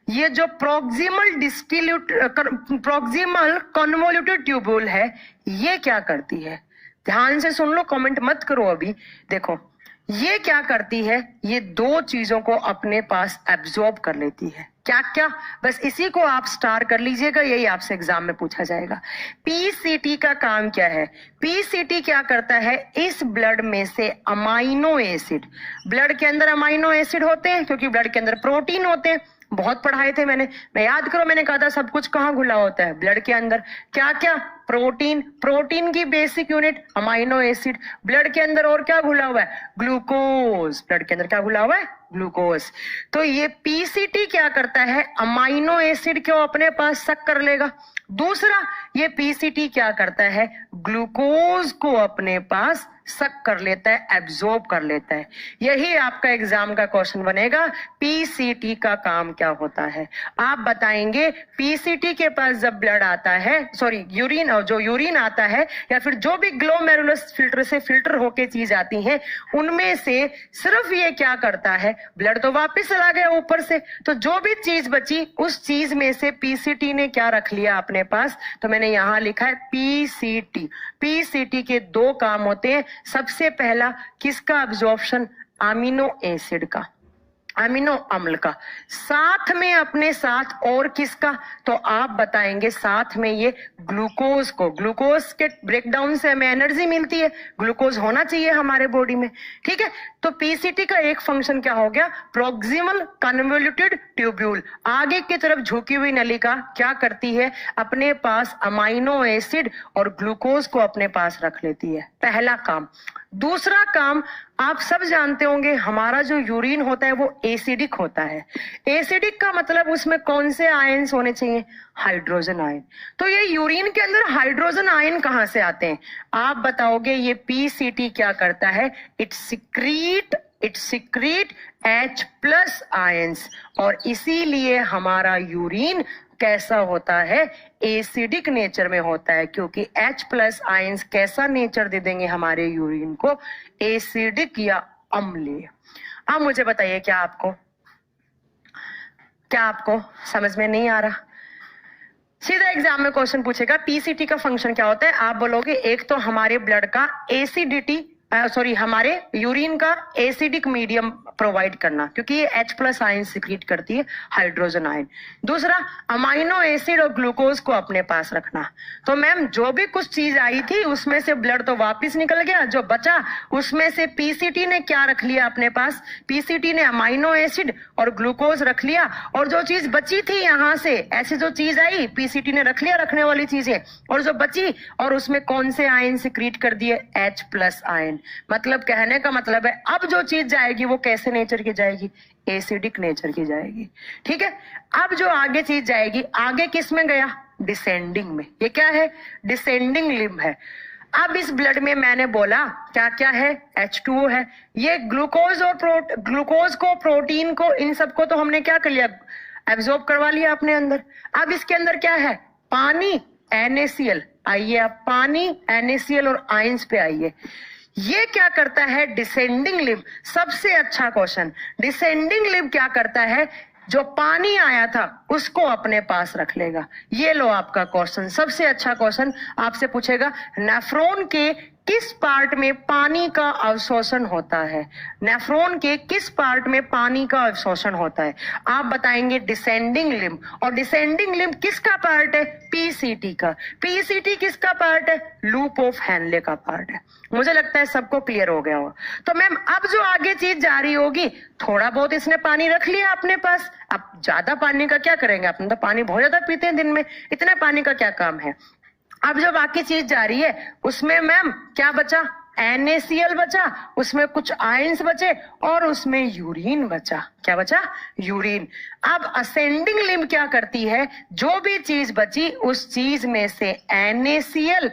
ये जो प्रोक्सिमल कन्वोल्यूटेड ट्यूब्यूल है, ये क्या करती है? ध्यान से सुन लो, कमेंट मत करो अभी। देखो ये क्या करती है? ये 2 चीजों को अपने पास एब्जॉर्ब कर लेती है। क्या क्या? बस इसी को आप स्टार कर लीजिएगा, यही आपसे एग्जाम में पूछा जाएगा। पीसीटी का काम क्या है? पीसीटी क्या करता है? इस ब्लड में से अमाइनो एसिड, ब्लड के अंदर अमाइनो एसिड होते हैं क्योंकि ब्लड के अंदर प्रोटीन होते हैं, बहुत पढ़ाए थे मैंने याद करो, मैंने कहा था सब कुछ कहाँ घुला होता है? ब्लड के अंदर। क्या क्या? प्रोटीन की basic unit amino acid. Blood के अंदर और क्या घुला हुआ है? ग्लूकोज। ब्लड के अंदर क्या घुला हुआ है? ग्लूकोज। तो ये पीसीटी क्या करता है? अमाइनो एसिड को अपने पास सक कर लेगा। दूसरा, ये पीसीटी क्या करता है? ग्लूकोज को अपने पास सक कर लेता है, एब्जॉर्ब कर लेता है। यही आपका एग्जाम का क्वेश्चन बनेगा। पीसीटी का काम क्या होता है? आप बताएंगे पीसीटी के पास जब ब्लड आता है, सॉरी यूरिन, जो यूरिन आता है या फिर जो भी ग्लोमेरुलस फिल्टर से फिल्टर होके चीज आती है, उनमें से सिर्फ ये क्या करता है, ब्लड तो वापस चला गया ऊपर से, तो जो भी चीज बची उस चीज में से पीसीटी ने क्या रख लिया अपने पास, तो मैंने यहां लिखा है पीसीटी। पीसीटी के दो काम होते हैं। सबसे पहला किसका अब्जॉर्प्शन? अमीनो एसिड का, अमीनो अम्ल का। साथ में अपने साथ और किसका? तो आप बताएंगे साथ में ये ग्लूकोज को। ग्लूकोज के ब्रेकडाउन से हमें एनर्जी मिलती है, ग्लूकोज होना चाहिए हमारे बॉडी में। ठीक है, तो पीसीटी का एक फंक्शन क्या हो गया? प्रोक्सिमल कन्वोल्यूटेड ट्यूब्यूल, आगे की तरफ झुकी हुई नलिका क्या करती है? अपने पास अमाइनो एसिड और ग्लूकोज को अपने पास रख लेती है, पहला काम। दूसरा काम, आप सब जानते होंगे हमारा जो यूरिन होता है वो एसिडिक होता है। एसिडिक का मतलब उसमें कौन से आयंस होने चाहिए? Hydrogen ion. तो ये यूरिन के अंदर हाइड्रोजन आयन कहां से आते हैं? आप बताओगे ये पीसीटी क्या करता है? इट सिक्रीट H+ आयंस, और इसीलिए हमारा यूरिन कैसा होता है? एसिडिक नेचर में होता है, क्योंकि H+ आयंस कैसा नेचर दे देंगे हमारे यूरिन को? एसिडिक या अम्लीय। अब मुझे बताइए क्या आपको समझ में नहीं आ रहा? सीधा एग्जाम में क्वेश्चन पूछेगा पीसीटी का फंक्शन क्या होता है, आप बोलोगे एक तो हमारे ब्लड का एसिडिटी, हमारे यूरिन का एसिडिक मीडियम प्रोवाइड करना, क्योंकि ये H+ आयन सिक्रीट करती है, हाइड्रोजन आयन। दूसरा, अमाइनो एसिड और ग्लूकोज को अपने पास रखना। तो मैम जो भी कुछ चीज आई थी उसमें से ब्लड तो वापस निकल गया, जो बचा उसमें से पीसीटी ने क्या रख लिया अपने पास? पीसीटी ने अमाइनो एसिड और ग्लूकोज रख लिया, और जो चीज बची थी यहां से, ऐसी जो चीज आई पीसीटी ने रख लिया रखने वाली चीजें, और जो बची और उसमें कौन से आयन सिक्रीट कर दिए? H+ ion. मतलब कहने का मतलब है अब जो चीज जाएगी वो कैसे नेचर की जाएगी? एसिडिक नेचर की जाएगी। ठीक है, अब जो आगे चीज जाएगी, आगे किस में गया? डिसेंडिंग में। ये क्या है? डिसेंडिंग लिम्ब है। अब इस ब्लड में मैंने बोला क्या क्या है? H2O है। ये ग्लूकोज और ग्लूकोज को, प्रोटीन को, इन सबको तो हमने क्या कर लिया? एब्जॉर्ब करवा लिया अपने अंदर। अब इसके अंदर क्या है? पानी, NaCl। आइए आप पानी, NaCl और आयंस पे आइए। ये क्या करता है? Descending limb. सबसे अच्छा क्वेश्चन, डिसेंडिंग लिम्ब क्या करता है? जो पानी आया था उसको अपने पास रख लेगा। ये लो आपका क्वेश्चन, सबसे अच्छा क्वेश्चन आपसे पूछेगा नेफ्रॉन के किस पार्ट में पानी का अवशोषण होता है? नेफ्रॉन के किस पार्ट में पानी का अवशोषण होता है? आप बताएंगे डिसेंडिंग लिम्ब। और डिसेंडिंग लिम्ब किसका पार्ट है? पीसीटी का। पीसीटी किसका पार्ट है? लूप ऑफ हैनले का पार्ट है। मुझे लगता है सबको क्लियर हो गया होगा। तो मैम अब जो आगे चीज जारी होगी, थोड़ा बहुत इसने पानी रख लिया अपने पास, अब ज्यादा पानी का क्या करेंगे? अपने तो पानी बहुत ज्यादा पीते हैं दिन में, इतना पानी का क्या काम है? अब जो बाकी चीज जा रही है उसमें मैम क्या बचा? NaCl बचा, उसमें कुछ आयंस बचे और उसमें यूरिन बचा। क्या बचा? यूरिन। अब असेंडिंग लिम्ब क्या करती है? जो भी चीज बची उस चीज में से NaCl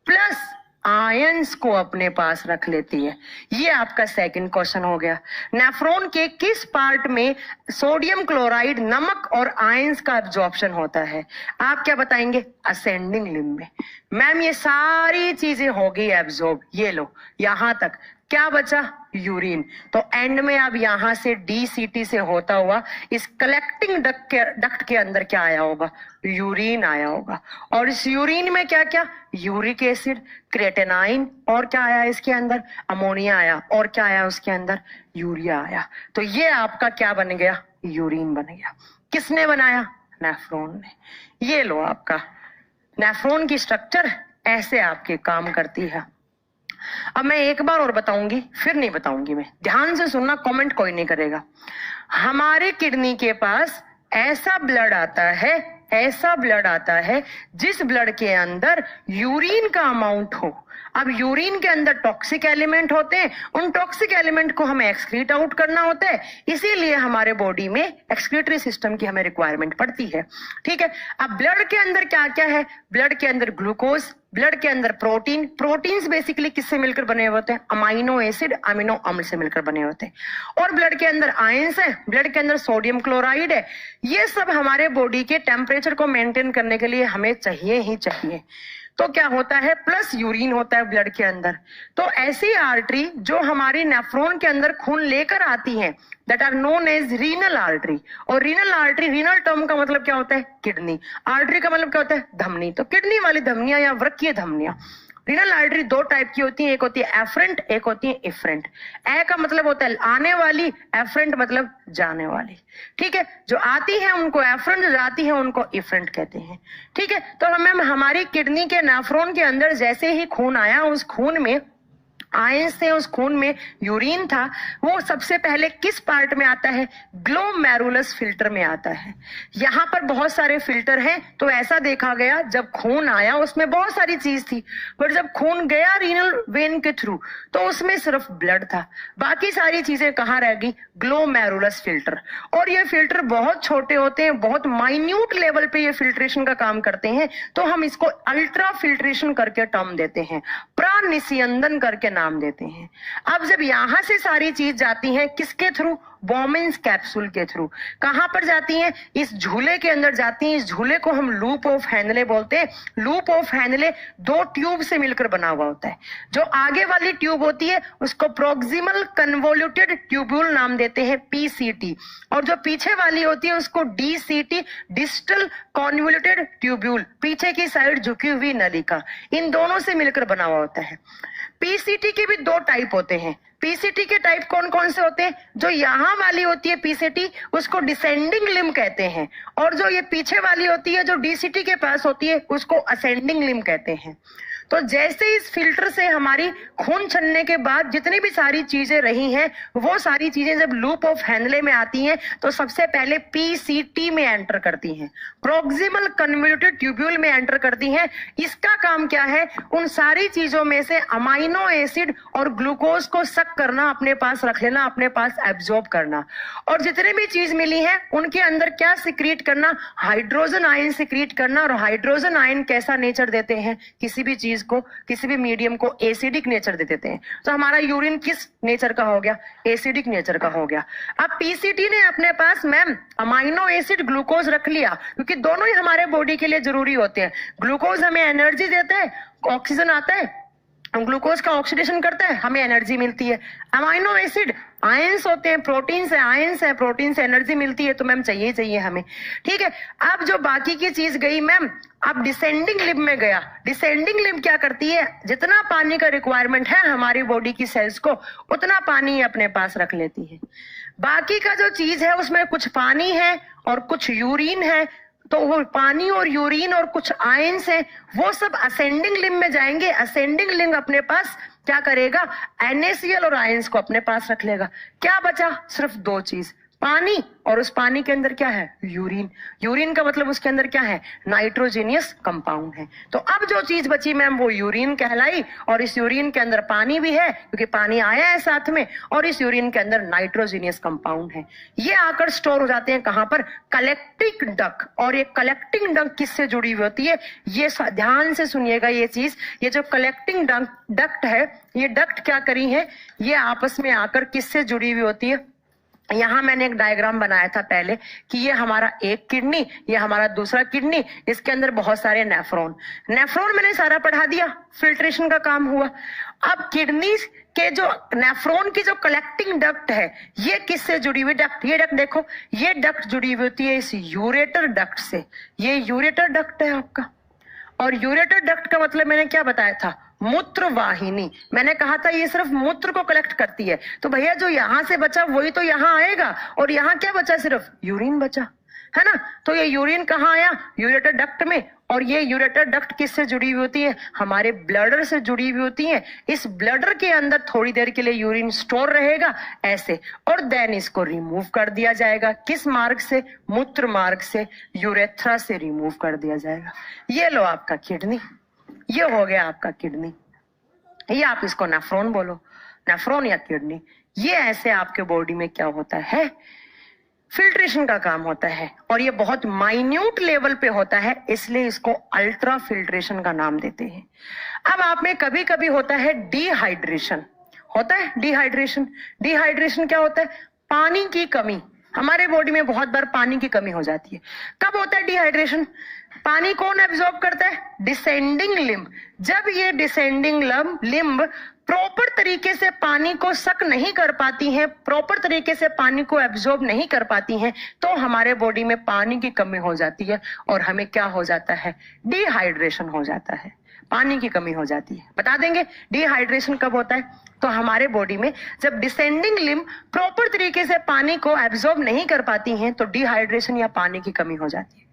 प्लस आयंस को अपने पास रख लेती है। ये आपका सेकंड क्वेश्चन हो गया। नेफ्रॉन के किस पार्ट में सोडियम क्लोराइड, नमक और आयंस का एब्जॉर्प्शन होता है? आप क्या बताएंगे? असेंडिंग लिम्ब में। मैम ये सारी चीजें हो गई एब्जॉर्ब। ये लो यहां तक क्या बचा? यूरिन। तो एंड में अब यहां से डीसीटी से होता हुआ इस कलेक्टिंग डक्ट के अंदर क्या आया होगा? यूरिन आया होगा। और इस यूरिन में क्या क्या? यूरिक एसिड, क्रेटेनाइन, और क्या आया इसके अंदर? अमोनिया आया। और क्या आया उसके अंदर? यूरिया आया। तो ये आपका क्या बन गया? यूरिन बन गया। किसने बनाया? नेफ्रॉन ने। ये लो आपका नेफ्रॉन की स्ट्रक्चर ऐसे आपके काम करती है। अब मैं एक बार और बताऊंगी, फिर नहीं बताऊंगी मैं, ध्यान से सुनना, कमेंट कोई नहीं करेगा। हमारे किडनी के पास ऐसा ब्लड आता है जिस ब्लड के अंदर यूरिन का अमाउंट हो। अब यूरिन के अंदर टॉक्सिक एलिमेंट होते हैं, उन टॉक्सिक एलिमेंट को हमें एक्सक्रीट आउट करना होता है, इसीलिए हमारे बॉडी में एक्सक्रीटरी सिस्टम की हमें रिक्वायरमेंट पड़ती है। ठीक है, अब ब्लड के अंदर क्या क्या है? ब्लड के अंदर ग्लूकोज, ब्लड के अंदर प्रोटीन, प्रोटीन्स बेसिकली किससे मिलकर बने हुए होते हैं? अमाइनो एसिड, अमीनो अम्ल से मिलकर बने होते हैं। और ब्लड के अंदर आयंस है, ब्लड के अंदर सोडियम क्लोराइड है। ये सब हमारे बॉडी के टेम्परेचर को मेंटेन करने के लिए हमें चाहिए ही चाहिए। तो क्या होता है, प्लस यूरिन होता है ब्लड के अंदर। तो ऐसी आर्टरी जो हमारी नेफ्रॉन के अंदर खून लेकर आती है, that are known as renal artery. और रीनल आर्टरी, रीनल टर्म का मतलब क्या होता है? किडनी। आर्टरी का मतलब क्या होता है? धमनी। तो किडनी वाली धमनियां या वृक्कीय धमनियां। रीनल आर्टरी दो टाइप की होती है, एक होती है एफरेंट, एक होती है इफरेंट। ए का मतलब होता है आने वाली, एफरेंट मतलब जाने वाली। ठीक है, जो आती है उनको एफरेंट, जो जाती है उनको इफरेंट कहते हैं। ठीक है, तो हमें हमारी किडनी के नेफ्रॉन के अंदर जैसे ही खून आया, उस खून में आयंस से, उस खून में यूरिन था, वो सबसे पहले किस पार्ट में आता है? ग्लोमेरुलस फिल्टर में आता है। यहाँ पर बहुत सारे फिल्टर हैं, तो ऐसा देखा गया जब खून आया उसमें बहुत सारी चीज थी, पर जब खून गया रीनल वेन के थ्रू तो उसमें सिर्फ ब्लड था, बाकी सारी चीजें कहाँ रह गई? Glomerulus filter. और ये फिल्टर बहुत छोटे होते हैं, बहुत माइन्यूट लेवल पे ये फिल्ट्रेशन का काम करते हैं, तो हम इसको अल्ट्रा फिल्ट्रेशन करके टर्म देते हैं, प्रानिस्यंदन करके नाम देते हैं। अब जब यहां से सारी चीज जाती है किसके थ्रू? बॉमिन्स कैप्सूल के थ्रू। कहां पर जाती हैं? इस झूले के अंदर जाती हैं। इस झूले को हम लूप ऑफ हैनले बोलते हैं। लूप ऑफ हैनले दो ट्यूब से मिलकर बना हुआ होता है। जो आगे वाली ट्यूब होती है उसको प्रोक्सिमल कन्वोल्यूटेड ट्यूब्यूल नाम देते हैं, पीसीटी। और जो पीछे वाली होती है उसको डीसीटी, डिस्टल कन्वोल्यूटेड ट्यूब्यूल, पीछे की साइड झुकी हुई नलिका। इन दोनों से मिलकर बना हुआ होता है। पीसीटी के भी दो टाइप होते हैं। पीसीटी के टाइप कौन कौन से होते हैं? जो यहाँ वाली होती है पीसीटी, उसको डिसेंडिंग लिम्ब कहते हैं। और जो ये पीछे वाली होती है, जो डीसीटी के पास होती है, उसको असेंडिंग लिम्ब कहते हैं। तो जैसे इस फिल्टर से हमारी खून छनने के बाद जितनी भी सारी चीजें रही हैं, वो सारी चीजें जब लूप ऑफ हैनले में आती हैं तो सबसे पहले पीसीटी में एंटर करती हैं, प्रोक्सिमल कन्वोल्यूटेड ट्यूब्यूल में एंटर करती हैं। इसका काम क्या है? उन सारी चीजों में से अमाइनो एसिड और ग्लूकोज को सक करना, अपने पास रख लेना, अपने पास एब्जॉर्ब करना। और जितने भी चीज मिली है उनके अंदर क्या सिक्रीट करना? हाइड्रोजन आयन सिक्रीट करना। और हाइड्रोजन आयन कैसा नेचर देते हैं? किसी भी चीज को, किसी भी मीडियम को एसिडिक नेचर दे देते हैं। तो हमारा यूरिन किस नेचर का हो गया? एसिडिक नेचर का हो गया। अब पीसीटी ने अपने पास मैम अमाइनो एसिड, ग्लूकोज रख लिया, क्योंकि दोनों ही हमारे बॉडी के लिए जरूरी होते हैं। ग्लूकोज हमें एनर्जी देता है, ऑक्सीजन आता है, ग्लूकोज का ऑक्सीडेशन करता है, हमें एनर्जी मिलती है। अमाइनो एसिड आयंस होते हैं, प्रोटीन से आयंस है, प्रोटीन से एनर्जी मिलती है, तो मैम चाहिए चाहिए हमें। ठीक है, अब जो बाकी की चीज गई मैम, अब डिसेंडिंग लिम्ब में गया। डिसेंडिंग लिम्ब क्या करती है? जितना पानी का रिक्वायरमेंट है हमारी बॉडी की सेल्स को, उतना पानी अपने पास रख लेती है। बाकी का जो चीज है उसमें कुछ पानी है और कुछ यूरिन है, तो वो पानी और यूरिन और कुछ आयंस है, वो सब असेंडिंग लिम्ब में जाएंगे। असेंडिंग लिम्ब अपने पास क्या करेगा? NaCl और आयंस को अपने पास रख लेगा। क्या बचा? सिर्फ दो चीज, पानी, और उस पानी के अंदर क्या है? यूरिन। यूरिन का मतलब उसके अंदर क्या है? नाइट्रोजीनियस कंपाउंड है। तो अब जो चीज बची मैम वो यूरिन कहलाई। और इस यूरिन के अंदर पानी भी है, क्योंकि पानी आया है साथ में, और इस यूरिन के अंदर नाइट्रोजीनियस कंपाउंड है। ये आकर स्टोर हो जाते हैं कहां पर? Collecting duct. और ये कलेक्टिंग डक्ट किससे जुड़ी हुई होती है? ये ध्यान से सुनिएगा ये चीज। ये जो कलेक्टिंग डक्ट है, ये डक्ट क्या करी है? ये आपस में आकर किससे जुड़ी हुई होती है? यहां मैंने एक डायग्राम बनाया था पहले कि ये हमारा एक किडनी, ये हमारा दूसरा किडनी, इसके अंदर बहुत सारे नेफ्रॉन। नेफ्रॉन मैंने सारा पढ़ा दिया, फिल्ट्रेशन का काम हुआ। अब किडनी के जो नेफ्रॉन की जो कलेक्टिंग डक्ट है, ये किससे जुड़ी हुई डक्ट? ये डक्ट देखो, ये डक्ट जुड़ी हुई होती है इस यूरेटर डक्ट से। ये यूरेटर डक्ट है आपका। और यूरेटर डक्ट का मतलब मैंने क्या बताया था? मूत्र वाहिनी। मैंने कहा था ये सिर्फ मूत्र को कलेक्ट करती है। तो भैया जो यहां से बचा वही तो यहां आएगा, और यहां क्या बचा? सिर्फ यूरिन बचा, है ना? तो ये यूरिन कहाँ आया? यूरेटर डक्ट में। और ये यूरेटर डक्ट किससे जुड़ी हुई होती है? हमारे ब्लडर से जुड़ी हुई होती है। इस ब्लडर के अंदर थोड़ी देर के लिए यूरिन स्टोर रहेगा ऐसे, और देन इसको रिमूव कर दिया जाएगा। किस मार्ग से? मूत्र मार्ग से, यूरेथ्रा से रिमूव कर दिया जाएगा। ये लो आपका किडनी, ये हो गया आपका किडनी। ये आप इसको नेफ्रॉन बोलो, नेफ्रॉन या किडनी। ये ऐसे आपके बॉडी में क्या होता है? फिल्ट्रेशन का काम होता है, और ये बहुत माइन्यूट लेवल पे होता है, इसलिए इसको अल्ट्रा फिल्ट्रेशन का नाम देते हैं। अब आप में कभी कभी होता है डिहाइड्रेशन, होता है डिहाइड्रेशन। डिहाइड्रेशन क्या होता है? पानी की कमी। हमारे बॉडी में बहुत बार पानी की कमी हो जाती है। कब होता है डिहाइड्रेशन? पानी कौन एब्जॉर्ब करता है? Descending limb. जब ये डिसेंडिंग लिम्ब प्रॉपर तरीके से पानी को सक नहीं कर पाती हैं, प्रॉपर तरीके से पानी को एब्जॉर्ब नहीं कर पाती हैं, तो हमारे बॉडी में पानी की कमी हो जाती है और हमें क्या हो जाता है? डिहाइड्रेशन हो जाता है, पानी की कमी हो जाती है। बता देंगे डिहाइड्रेशन कब होता है? तो हमारे बॉडी में जब डिसेंडिंग लिम्ब प्रॉपर तरीके से पानी को एब्जॉर्ब नहीं कर पाती हैं, तो डिहाइड्रेशन या पानी की कमी हो जाती है।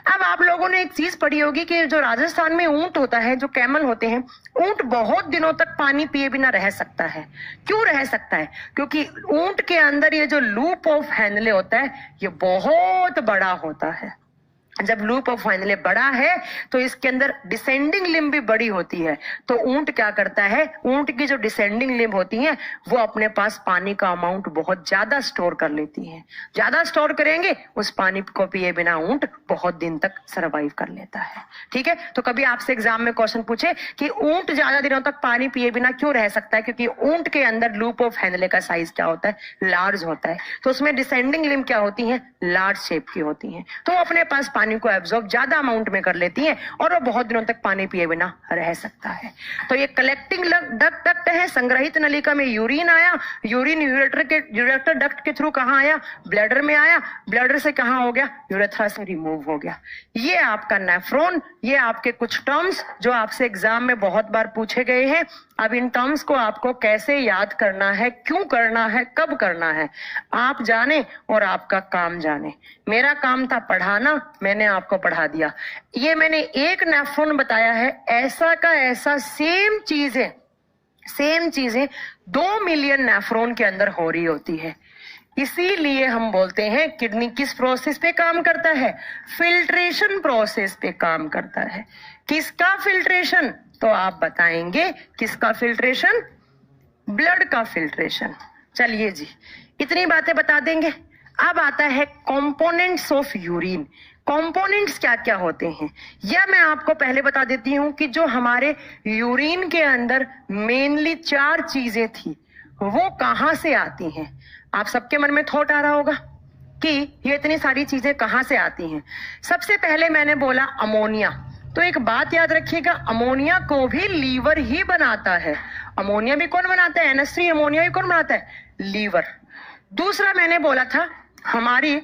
अब आप लोगों ने एक चीज पढ़ी होगी कि जो राजस्थान में ऊंट होता है, जो कैमल होते हैं, ऊंट बहुत दिनों तक पानी पिए बिना रह सकता है। क्यों रह सकता है? क्योंकि ऊंट के अंदर ये जो लूप ऑफ हैंडले होता है, ये बहुत बड़ा होता है। जब लूप ऑफ हैंडले बड़ा है तो इसके अंदर डिसेंडिंग लिम्ब भी बड़ी होती है। तो ऊंट क्या करता है? ऊंट की जो डिसेंडिंग लिम्ब होती हैं, वो अपने पास पानी का अमाउंट बहुत ज्यादा स्टोर कर लेती हैं। ज्यादा स्टोर करेंगे, उस पानी को पिए बिना ऊंट बहुत दिन तक सरवाइव कर लेता है। ठीक है, तो कभी आपसे एग्जाम में क्वेश्चन पूछे कि ऊंट ज्यादा दिनों तक पानी पिए बिना क्यों रह सकता है? क्योंकि ऊंट के अंदर लूप ऑफ हैंडले का साइज क्या होता है? लार्ज होता है। तो उसमें डिसेंडिंग लिम्ब क्या होती है? लार्ज शेप की होती है। तो अपने पास पानी को एब्जॉर्ब ज्यादा अमाउंट में कर लेती है और वो बहुत दिनों तक पानी पिए बिना रह सकता है। तो ये कलेक्टिंग डक्ट है। संग्रहित नलिका में यूरिन आया, यूरिन यूरेटर डक्ट के थ्रू कहाँ आया? ब्लैडर में आया। ब्लैडर से कहाँ हो गया? यूरेथ्रा से रिमूव हो गया। ये आपका नेफ्रॉन। ये आपके कुछ टर्म्स जो आपसे एग्जाम में बहुत बार पूछे गए हैं। अब इन टर्म्स को आपको कैसे याद करना है, क्यों करना है, कब करना है, आप जाने और आपका काम जाने। मेरा काम था पढ़ाना, मैंने आपको पढ़ा दिया। ये मैंने एक नेफ्रॉन बताया है, ऐसा का ऐसा सेम चीजें 2 मिलियन नेफ्रॉन के अंदर हो रही होती है। इसीलिए हम बोलते हैं किडनी किस प्रोसेस पे काम करता है? फिल्ट्रेशन प्रोसेस पे काम करता है। किसका फिल्ट्रेशन? तो आप बताएंगे किसका फिल्ट्रेशन? ब्लड का फिल्ट्रेशन। चलिए जी, इतनी बातें बता देंगे। अब आता है कंपोनेंट्स ऑफ यूरिन। कंपोनेंट्स क्या क्या होते हैं यह मैं आपको पहले बता देती हूं कि जो हमारे यूरिन के अंदर मेनली 4 चीजें थी, वो कहां से आती हैं। आप सबके मन में थॉट आ रहा होगा कि ये इतनी सारी चीजें कहां से आती हैं। सबसे पहले मैंने बोला अमोनिया। तो एक बात याद रखिएगा, अमोनिया को भी लीवर ही बनाता है। अमोनिया भी कौन बनाता है? NH3 अमोनिया भी कौन बनाता है? लीवर। दूसरा मैंने बोला था हमारी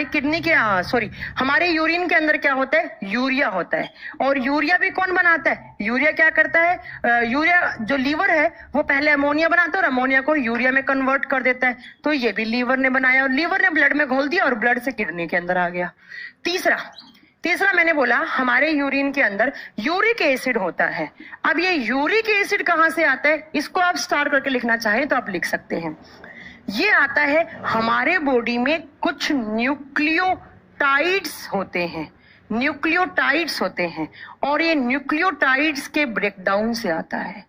किडनी के हमारे यूरिन के अंदर क्या होता है? यूरिया होता है। और यूरिया भी कौन बनाता है? यूरिया क्या करता है? यूरिया जो लीवर है वो पहले अमोनिया बनाता है और अमोनिया को यूरिया में कन्वर्ट कर देता है। तो ये भी लीवर ने बनाया और लीवर ने ब्लड में घोल दिया और ब्लड से किडनी के अंदर आ गया। तीसरा मैंने बोला हमारे यूरिन के अंदर यूरिक एसिड होता है। अब ये यूरिक एसिड कहां से आता है? इसको आप स्टार करके लिखना चाहें तो आप लिख सकते हैं। ये आता है हमारे बॉडी में कुछ न्यूक्लियोटाइड्स होते हैं और ये न्यूक्लियोटाइड्स के ब्रेकडाउन से आता है।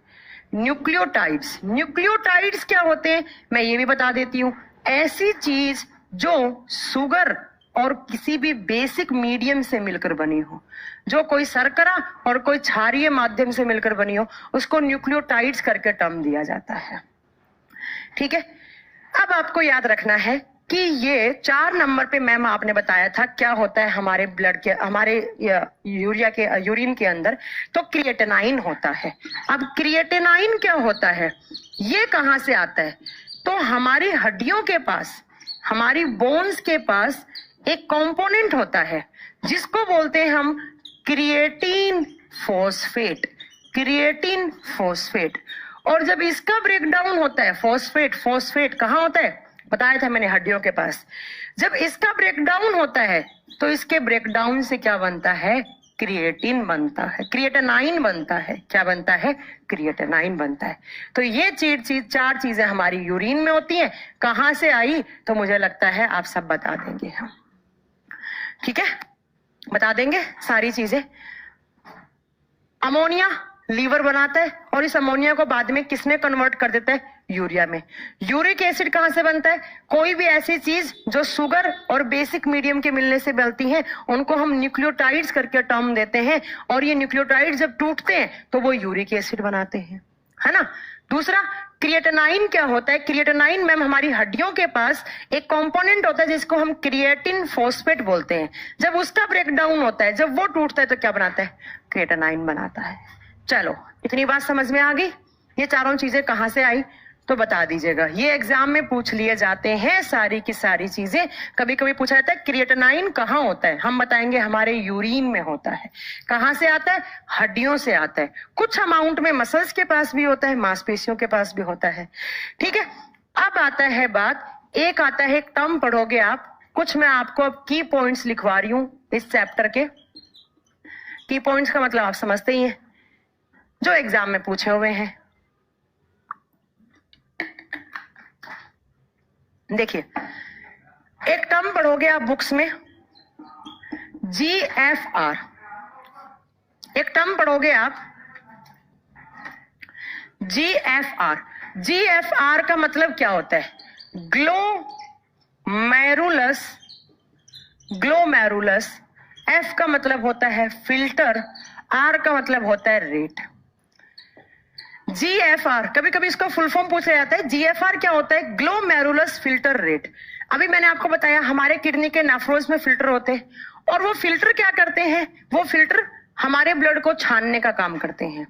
न्यूक्लियोटाइड्स क्या होते हैं मैं ये भी बता देती हूं। ऐसी चीज जो शुगर और किसी भी बेसिक मीडियम से मिलकर बनी हो, जो कोई शर्करा और कोई क्षारीय माध्यम से मिलकर बनी हो, उसको न्यूक्लियोटाइड्स करके टर्म दिया जाता है। ठीक है, अब आपको याद रखना है कि ये 4 नंबर पे मैम आपने बताया था क्या होता है हमारे ब्लड के, हमारे यूरिन के अंदर, तो क्रिएटिनाइन होता है। अब क्रिएटिनाइन क्या होता है? ये कहां से आता है? तो हमारी हड्डियों के पास, हमारी बोन्स के पास एक कंपोनेंट होता है जिसको बोलते हैं हम क्रिएटिन फॉस्फेट। और जब इसका ब्रेकडाउन होता है, फॉस्फेट कहाँ होता है? बताया था मैंने, हड्डियों के पास। जब इसका ब्रेकडाउन होता है तो इसके ब्रेकडाउन से क्या बनता है? क्रिएटिनाइन बनता है। क्या बनता है? क्रिएटिनाइन बनता है। तो ये 4 चीजें हमारी यूरिन में होती हैं। कहां से आई? तो मुझे लगता है आप सब बता देंगे हम। ठीक है, बता देंगे सारी चीजें। अमोनिया लीवर बनाता है, और इस अमोनिया को बाद में किसमें कन्वर्ट कर देता है, यूरिया में। यूरिक एसिड कहां से बनता है, कोई भी ऐसी चीज जो शुगर और बेसिक मीडियम के मिलने से बनती है उनको हम न्यूक्लियोटाइड्स करके टर्म देते हैं, और ये न्यूक्लियोटाइड जब टूटते हैं तो वो यूरिक एसिड बनाते हैं, है ना। दूसरा, क्रिएटिनाइन क्या होता है, क्रिएटिनाइन मैम हमारी हड्डियों के पास एक कंपोनेंट होता है जिसको हम क्रिएटिन फॉस्फेट बोलते हैं। जब उसका ब्रेकडाउन होता है, जब वो टूटता है तो क्या बनाता है, क्रिएटिनाइन बनाता है। चलो, इतनी बात समझ में आ गई। ये चारों चीजें कहां से आई तो बता दीजिएगा। ये एग्जाम में पूछ लिए जाते हैं सारी की सारी चीजें। कभी कभी पूछा जाता है क्रिएटिनाइन कहाँ होता है, हम बताएंगे हमारे यूरिन में होता है। कहां से आता है, हड्डियों से आता है। कुछ अमाउंट में मसल्स के पास भी होता है, मांसपेशियों के पास भी होता है। ठीक है, अब आता है बात, एक आता है, एक टर्म पढ़ोगे आप, कुछ मैं आपको अब की पॉइंट्स लिखवा रही हूं इस चैप्टर के। की पॉइंट्स का मतलब आप समझते ही हैं, जो एग्जाम में पूछे हुए हैं। देखिए, एक टर्म पढ़ोगे आप बुक्स में, GFR। एक टर्म पढ़ोगे आप GFR। GFR का मतलब क्या होता है, ग्लोमेरुलस। ग्लोमेरुलस। F का मतलब होता है फिल्टर, R का मतलब होता है रेट। GFR, कभी कभी इसको फुल फॉर्म पूछा जाता है। GFR क्या होता है, ग्लोमेरुलस फिल्टर रेट। अभी मैंने आपको बताया हमारे किडनी के नेफ्रॉन्स में फिल्टर होते हैं, और वो फिल्टर क्या करते हैं, वो फिल्टर हमारे ब्लड को छानने का काम करते हैं।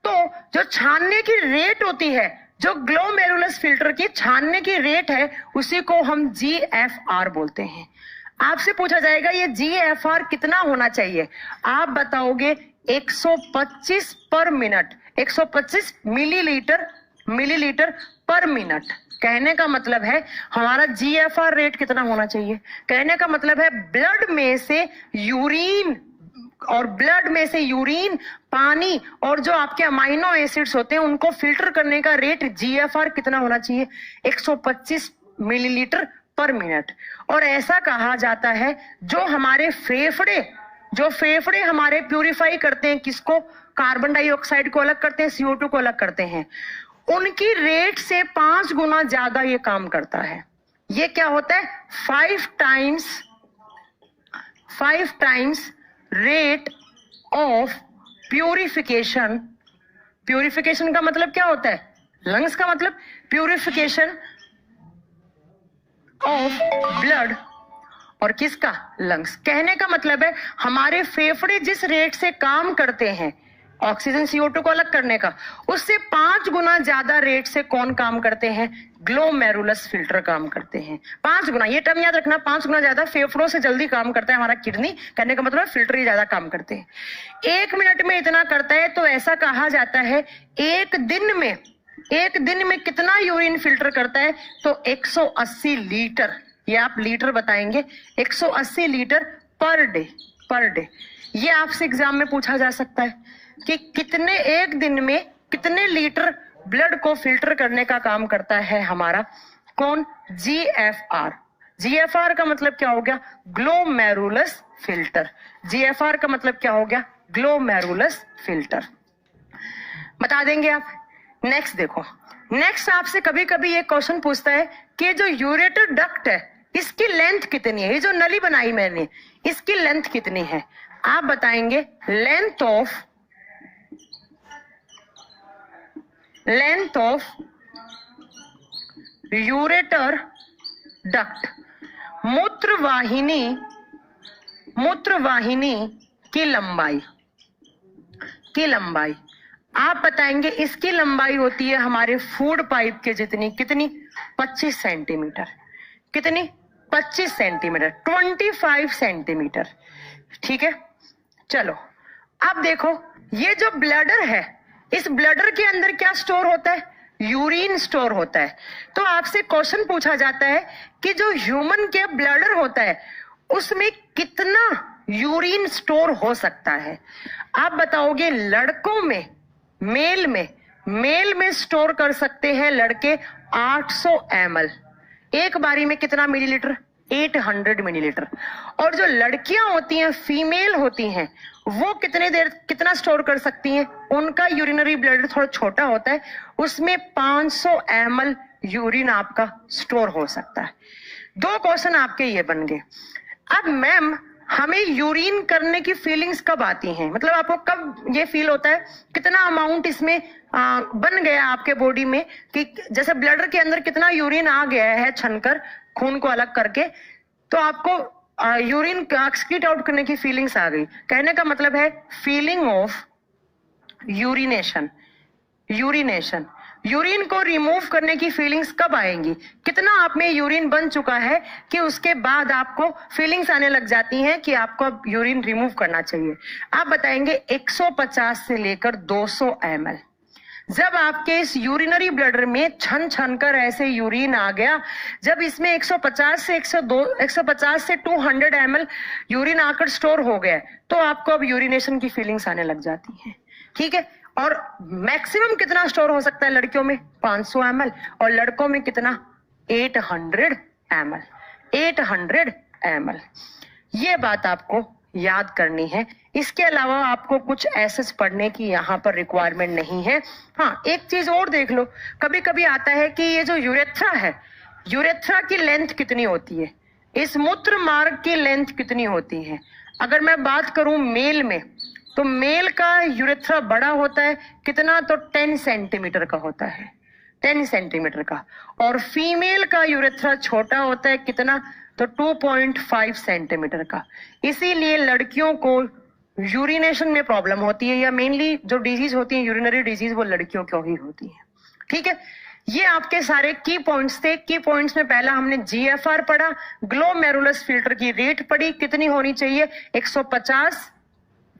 तो जो छानने की रेट होती है, जो ग्लोमेरुलस फिल्टर की छानने की रेट है, उसी को हम GFR बोलते हैं। आपसे पूछा जाएगा ये GFR कितना होना चाहिए, आप बताओगे 125 पर मिनट, 125 मिलीलीटर पर मिनट। कहने का मतलब है हमारा GFR रेट कितना होना चाहिए, कहने का मतलब है ब्लड में से यूरिन, और ब्लड में से यूरिन, पानी और जो आपके अमाइनो एसिड्स होते हैं उनको फिल्टर करने का रेट GFR कितना होना चाहिए, 125 मिलीलीटर पर मिनट। और ऐसा कहा जाता है जो हमारे फेफड़े हमारे प्यूरिफाई करते हैं, किसको, कार्बन डाइऑक्साइड को अलग करते हैं, CO2 को अलग करते हैं, उनकी रेट से 5 गुना ज्यादा ये काम करता है। ये क्या होता है, 5 times rate of purification. Purification का मतलब क्या होता है, लंग्स का मतलब प्यूरिफिकेशन ऑफ ब्लड, और किसका, लंग्स। कहने का मतलब है हमारे फेफड़े जिस रेट से काम करते हैं ऑक्सीजन CO2 को अलग करने का, उससे 5 गुना ज्यादा रेट से कौन काम करते हैं, ग्लोमेरुलस फिल्टर काम करते हैं। 5 गुना, ये टर्म याद रखना, 5 गुना ज्यादा फेफड़ों से जल्दी काम करता है हमारा किडनी। कहने का मतलब फिल्टर ही ज्यादा काम करते हैं। 1 मिनट में इतना करता है, तो ऐसा कहा जाता है एक दिन में कितना यूरिन फिल्टर करता है, तो 180 लीटर। ये आप लीटर बताएंगे, 180 लीटर पर डे। ये आपसे एग्जाम में पूछा जा सकता है कि कितने, एक दिन में कितने लीटर ब्लड को फिल्टर करने का काम करता है हमारा कौन, GFR। GFR का मतलब क्या हो गया, ग्लोमेरुलस फिल्टर। GFR का मतलब क्या हो गया, ग्लोमेरुलस फिल्टर। बता देंगे आप। नेक्स्ट देखो, नेक्स्ट आपसे कभी कभी ये क्वेश्चन पूछता है कि जो यूरेटर डक्ट है इसकी लेंथ कितनी है, ये जो नली बनाई मैंने इसकी लेंथ कितनी है, आप बताएंगे लेंथ ऑफ यूरेटर डक्ट, मूत्रवाहिनी की लंबाई आप बताएंगे इसकी लंबाई होती है हमारे फूड पाइप के जितनी, कितनी, 25 सेंटीमीटर। कितनी, 25 सेंटीमीटर, 25 सेंटीमीटर। ठीक है, चलो अब देखो ये जो ब्लैडर है, इस ब्लैडर के अंदर क्या स्टोर होता है, यूरिन स्टोर होता है। तो आपसे क्वेश्चन पूछा जाता है कि जो ह्यूमन के ब्लैडर होता है उसमें कितना यूरिन स्टोर हो सकता है। आप बताओगे लड़कों में, मेल में स्टोर कर सकते हैं लड़के 800 ml, एक बारी में कितना मिलीलीटर, 800 मिलीलीटर। और जो लड़कियां होती हैं, फीमेल होती हैं, वो कितना स्टोर कर सकती हैं? उनका यूरिनरी ब्लैडर थोड़ा छोटा होता है, उसमें 500 ml यूरिन आपका स्टोर हो सकता है। 2 क्वेश्चन आपके ये बन गए। अब मैम हमें यूरिन करने की फीलिंग्स कब आती हैं, मतलब आपको कब ये फील होता है, कितना अमाउंट इसमें बन गया आपके बॉडी में, कि जैसे ब्लडर के अंदर कितना यूरिन आ गया है छनकर खून को अलग करके, तो आपको यूरिन एक्सक्रीट आउट करने की फीलिंग्स आ गई। कहने का मतलब है फीलिंग ऑफ यूरिनेशन। यूरिन को रिमूव करने की फीलिंग्स कब आएंगी? कितना आप में यूरिन बन चुका है कि उसके बाद आपको फीलिंग्स आने लग जाती हैं कि आपको अब यूरिन रिमूव करना चाहिए? आप बताएंगे 150 से लेकर 200 ml। जब आपके इस यूरिनरी ब्लडर में छन कर ऐसे यूरिन आ गया, जब इसमें 150 से 200 ml यूरिन आकर स्टोर हो गया, तो आपको अब यूरिनेशन की फीलिंग्स आने लग जाती हैं। ठीक है, और मैक्सिमम कितना स्टोर हो सकता है लड़कियों में? 500 ml, और लड़कों में कितना? 800 ml। 800 ml। ये बात आपको याद करनी है। इसके अलावा आपको कुछ एसेस पढ़ने की यहाँ पर रिक्वायरमेंट नहीं है। हाँ, एक चीज और देख लो, कभी कभी आता है कि ये जो यूरेथ्रा है, यूरेथ्रा की लेंथ कितनी होती है, इस मूत्र मार्ग की लेंथ कितनी होती है? अगर मैं बात करूं मेल में, तो मेल का यूरेथ्रा बड़ा होता है कितना? तो 10 सेंटीमीटर का होता है, 10 सेंटीमीटर का। और फीमेल का यूरेथ्रा छोटा होता है कितना? तो 2.5 सेंटीमीटर का। इसीलिए लड़कियों को यूरिनेशन में प्रॉब्लम होती है, या मेनली जो डिजीज होती है यूरिनरी डिजीज, वो लड़कियों को ही होती है। ठीक है, ये आपके सारे की पॉइंट्स थे। की पॉइंट्स में पहला हमने GFR पढ़ा, ग्लोमेरुलस फिल्टर की रेट पढ़ी, कितनी होनी चाहिए?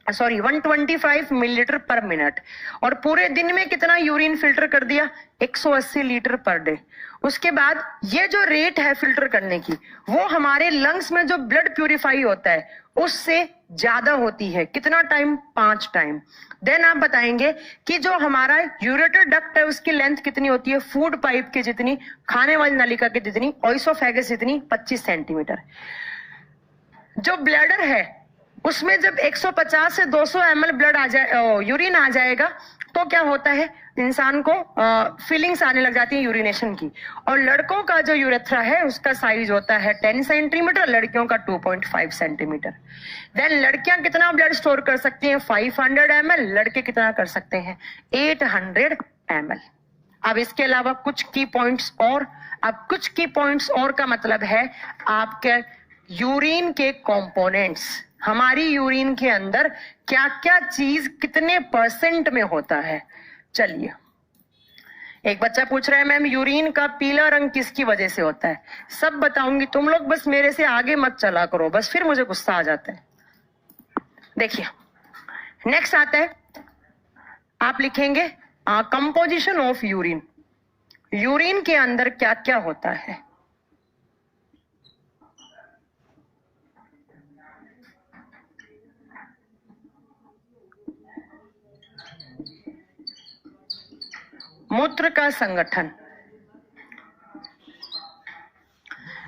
125 मिलीलीटर पर मिनट। और पूरे दिन में कितना यूरिन फिल्टर कर दिया? 180 लीटर पर डे। उसके बाद ये जो रेट है फिल्टर करने की, वो हमारे लंग्स में जो ब्लड प्यूरिफाई होता है उससे ज्यादा होती है। कितना टाइम? 5 टाइम। देन आप बताएंगे कि जो हमारा यूरेटर डक्ट है उसकी लेंथ कितनी होती है? फूड पाइप के जितनी, खाने वाली नलिका के जितनी, ओइसोफेगस जितनी, 25 सेंटीमीटर। जो ब्लैडर है उसमें जब 150 से 200 ml ब्लड आ जाए, यूरिन आ जाएगा, तो क्या होता है? इंसान को फीलिंग्स आने लग जाती है यूरिनेशन की। और लड़कों का जो यूरेथ्रा है उसका साइज होता है 10 सेंटीमीटर, लड़कियों का 2.5 सेंटीमीटर। देन लड़कियां कितना ब्लड स्टोर कर सकती हैं? 500 ml। लड़के कितना कर सकते हैं? 800 ml। अब इसके अलावा कुछ की पॉइंट्स और। अब कुछ की पॉइंट्स और का मतलब है आपके यूरिन के कंपोनेंट्स, हमारी यूरिन के अंदर क्या क्या चीज कितने % में होता है। चलिए, एक बच्चा पूछ रहा है मैम यूरिन का पीला रंग किसकी वजह से होता है? सब बताऊंगी, तुम लोग बस मेरे से आगे मत चला करो, बस फिर मुझे गुस्सा आ जाता है। देखिए, नेक्स्ट आता है, आप लिखेंगे कंपोजिशन ऑफ यूरिन। यूरिन के अंदर क्या क्या होता है? मूत्र का संगठन।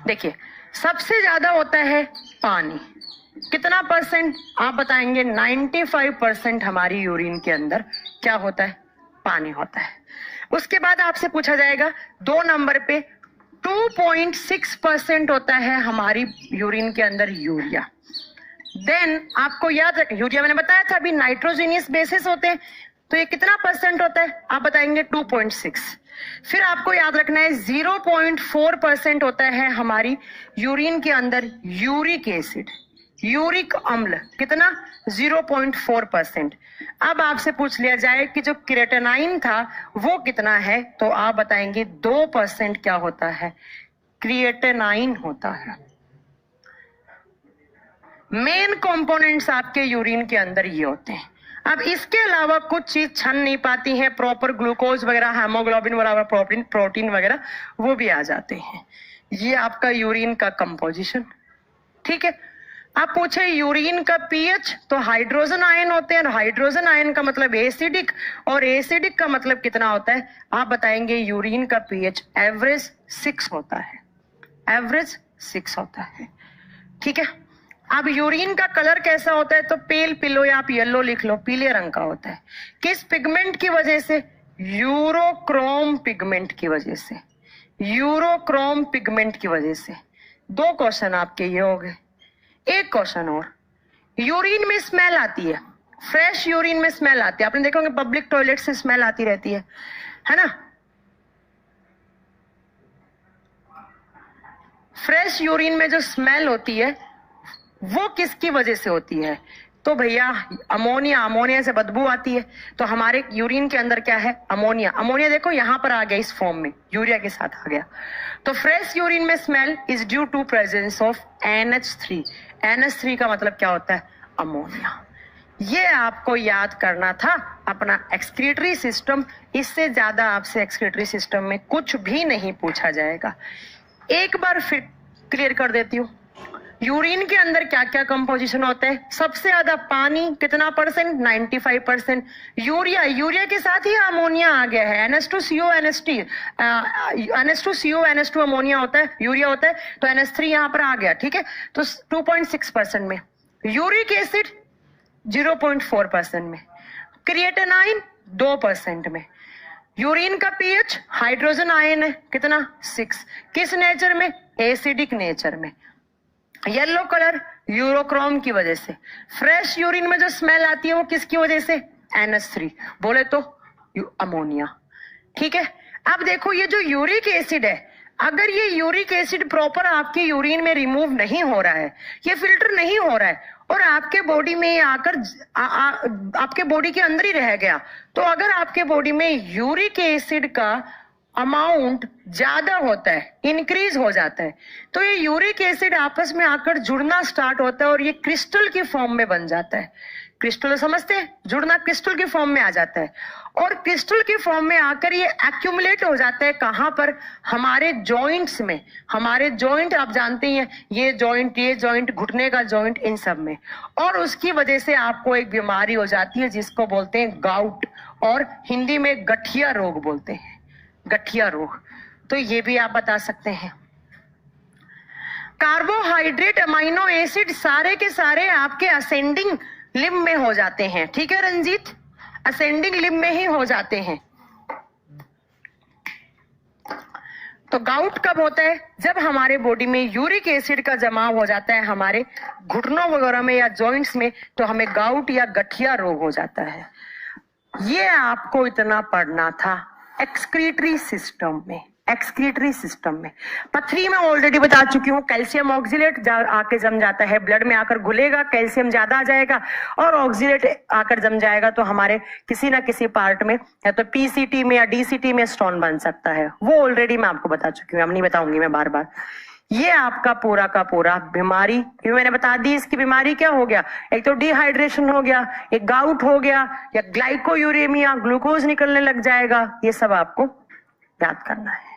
देखिए, सबसे ज्यादा होता है पानी। कितना %? आप बताएंगे 95% हमारी यूरिन के अंदर क्या होता है? पानी होता है। उसके बाद आपसे पूछा जाएगा 2 नंबर पे 2.6% होता है हमारी यूरिन के अंदर यूरिया। देन आपको याद रख, यूरिया मैंने बताया था अभी नाइट्रोजीनियस बेसिस होते हैं, तो ये कितना % होता है? आप बताएंगे 2.6। फिर आपको याद रखना है 0.4% होता है हमारी यूरिन के अंदर यूरिक एसिड, यूरिक अम्ल। कितना? 0.4%। अब आपसे पूछ लिया जाए कि जो क्रिएटिनाइन था वो कितना है, तो आप बताएंगे 2% क्या होता है? क्रिएटिनाइन होता है। मेन कंपोनेंट्स आपके यूरिन के अंदर ये होते हैं। अब इसके अलावा कुछ चीज छन नहीं पाती है, प्रॉपर ग्लूकोज वगैरह, हेमोग्लोबिन वगैरह, प्रोटीन वगैरह, वो भी आ जाते हैं। ये आपका यूरिन का कंपोजिशन। ठीक है, आप पूछे यूरिन का पीएच, तो हाइड्रोजन आयन होते हैं, और हाइड्रोजन आयन का मतलब एसिडिक, और एसिडिक का मतलब कितना होता है? आप बताएंगे यूरिन का पीएच एवरेज 6 होता है, एवरेज 6 होता है। ठीक है, अब यूरिन का कलर कैसा होता है, तो पेल पिलो या आप येलो लिख लो, पीले रंग का होता है। किस पिगमेंट की वजह से? यूरोक्रोम पिगमेंट की वजह से, यूरोक्रोम पिगमेंट की वजह से। 2 क्वेश्चन आपके ये हो गए। एक क्वेश्चन और, यूरिन में स्मेल आती है, फ्रेश यूरिन में स्मेल आती है, आपने देखा होगा पब्लिक टॉयलेट से स्मेल आती रहती है ना। फ्रेश यूरिन में जो स्मेल होती है वो किसकी वजह से होती है? तो भैया अमोनिया, अमोनिया से बदबू आती है। तो हमारे यूरिन के अंदर क्या है? अमोनिया। अमोनिया देखो यहां पर आ गया इस फॉर्म में, यूरिया के साथ आ गया। तो फ्रेश यूरिन में smell is due to presence of NH3। NH3 का मतलब क्या होता है? अमोनिया। ये आपको याद करना था अपना एक्सक्रीटरी सिस्टम। इससे ज्यादा आपसे एक्सक्रीटरी सिस्टम में कुछ भी नहीं पूछा जाएगा। एक बार फिर क्लियर कर देती हूँ, यूरिन के अंदर क्या क्या कंपोजिशन होता है। सबसे ज्यादा पानी कितना परसेंट? 95%। यूरिया, यूरिया के साथ ही अमोनिया आ गया है, NH2CO NH2 NH2CO NH2 ammonia होता है, यूरिया होता है, तो NH3 यहां पर आ गया, ठीक है। तो 2.6% में, यूरिक एसिड 0.4% में, क्रिएटिनाइन 2% में। यूरिन का पीएच हाइड्रोजन आयन है कितना? 6। किस नेचर में? एसिडिक नेचर में। येलो कलर यूरोक्रोम की वजह से। फ्रेश यूरिन में जो स्मेल आती है वो किसकी वजह से? NH3। बोले तो अमोनिया, ठीक है। अब देखो ये जो यूरिक एसिड है, अगर ये यूरिक एसिड प्रॉपर आपके यूरिन में रिमूव नहीं हो रहा है, ये फिल्टर नहीं हो रहा है और आपके बॉडी में आकर आपके बॉडी के अंदर ही रह गया, तो अगर आपके बॉडी में यूरिक एसिड का अमाउंट ज्यादा होता है, इंक्रीज हो जाता है, तो ये यूरिक एसिड आपस में आकर जुड़ना स्टार्ट होता है और ये क्रिस्टल की फॉर्म में बन जाता है। क्रिस्टल समझते हैं? जुड़ना क्रिस्टल की फॉर्म में आ जाता है और क्रिस्टल की फॉर्म में आकर ये एक्यूमुलेट हो जाता है कहां पर? हमारे जॉइंट्स में। हमारे जॉइंट आप जानते हैं, ये जॉइंट, घुटने का जॉइंट, इन सब में। और उसकी वजह से आपको एक बीमारी हो जाती है जिसको बोलते हैं गाउट, और हिंदी में गठिया रोग बोलते हैं, गठिया रोग। तो ये भी आप बता सकते हैं। कार्बोहाइड्रेट, अमाइनो एसिड सारे के सारे आपके असेंडिंग लिम्ब में हो जाते हैं, ठीक है रंजीत, असेंडिंग लिम्ब में ही हो जाते हैं। तो गाउट कब होता है? जब हमारे बॉडी में यूरिक एसिड का जमाव हो जाता है हमारे घुटनों वगैरह में या जॉइंट्स में, तो हमें गाउट या गठिया रोग हो जाता है। ये आपको इतना पढ़ना था एक्सक्रीटरी सिस्टम में। एक्सक्रीटरी सिस्टम में पथरी में ऑलरेडी बता चुकी हूँ, कैल्शियम ऑक्सिलेट आके जम जाता है, ब्लड में आकर घुलेगा, कैल्शियम ज्यादा आ जाएगा और ऑक्सिलेट आकर जम जाएगा, तो हमारे किसी ना किसी पार्ट में या तो PCT में या DCT में स्टोन बन सकता है। वो ऑलरेडी मैं आपको बता चुकी हूँ, अब नहीं बताऊंगी मैं बार बार। ये आपका पूरा का पूरा बीमारी, क्यों मैंने बता दी इसकी बीमारी क्या हो गया। एक तो डिहाइड्रेशन हो गया, एक गाउट हो गया, या ग्लाइकोयूरेमिया, ग्लूकोज निकलने लग जाएगा। ये सब आपको याद करना है।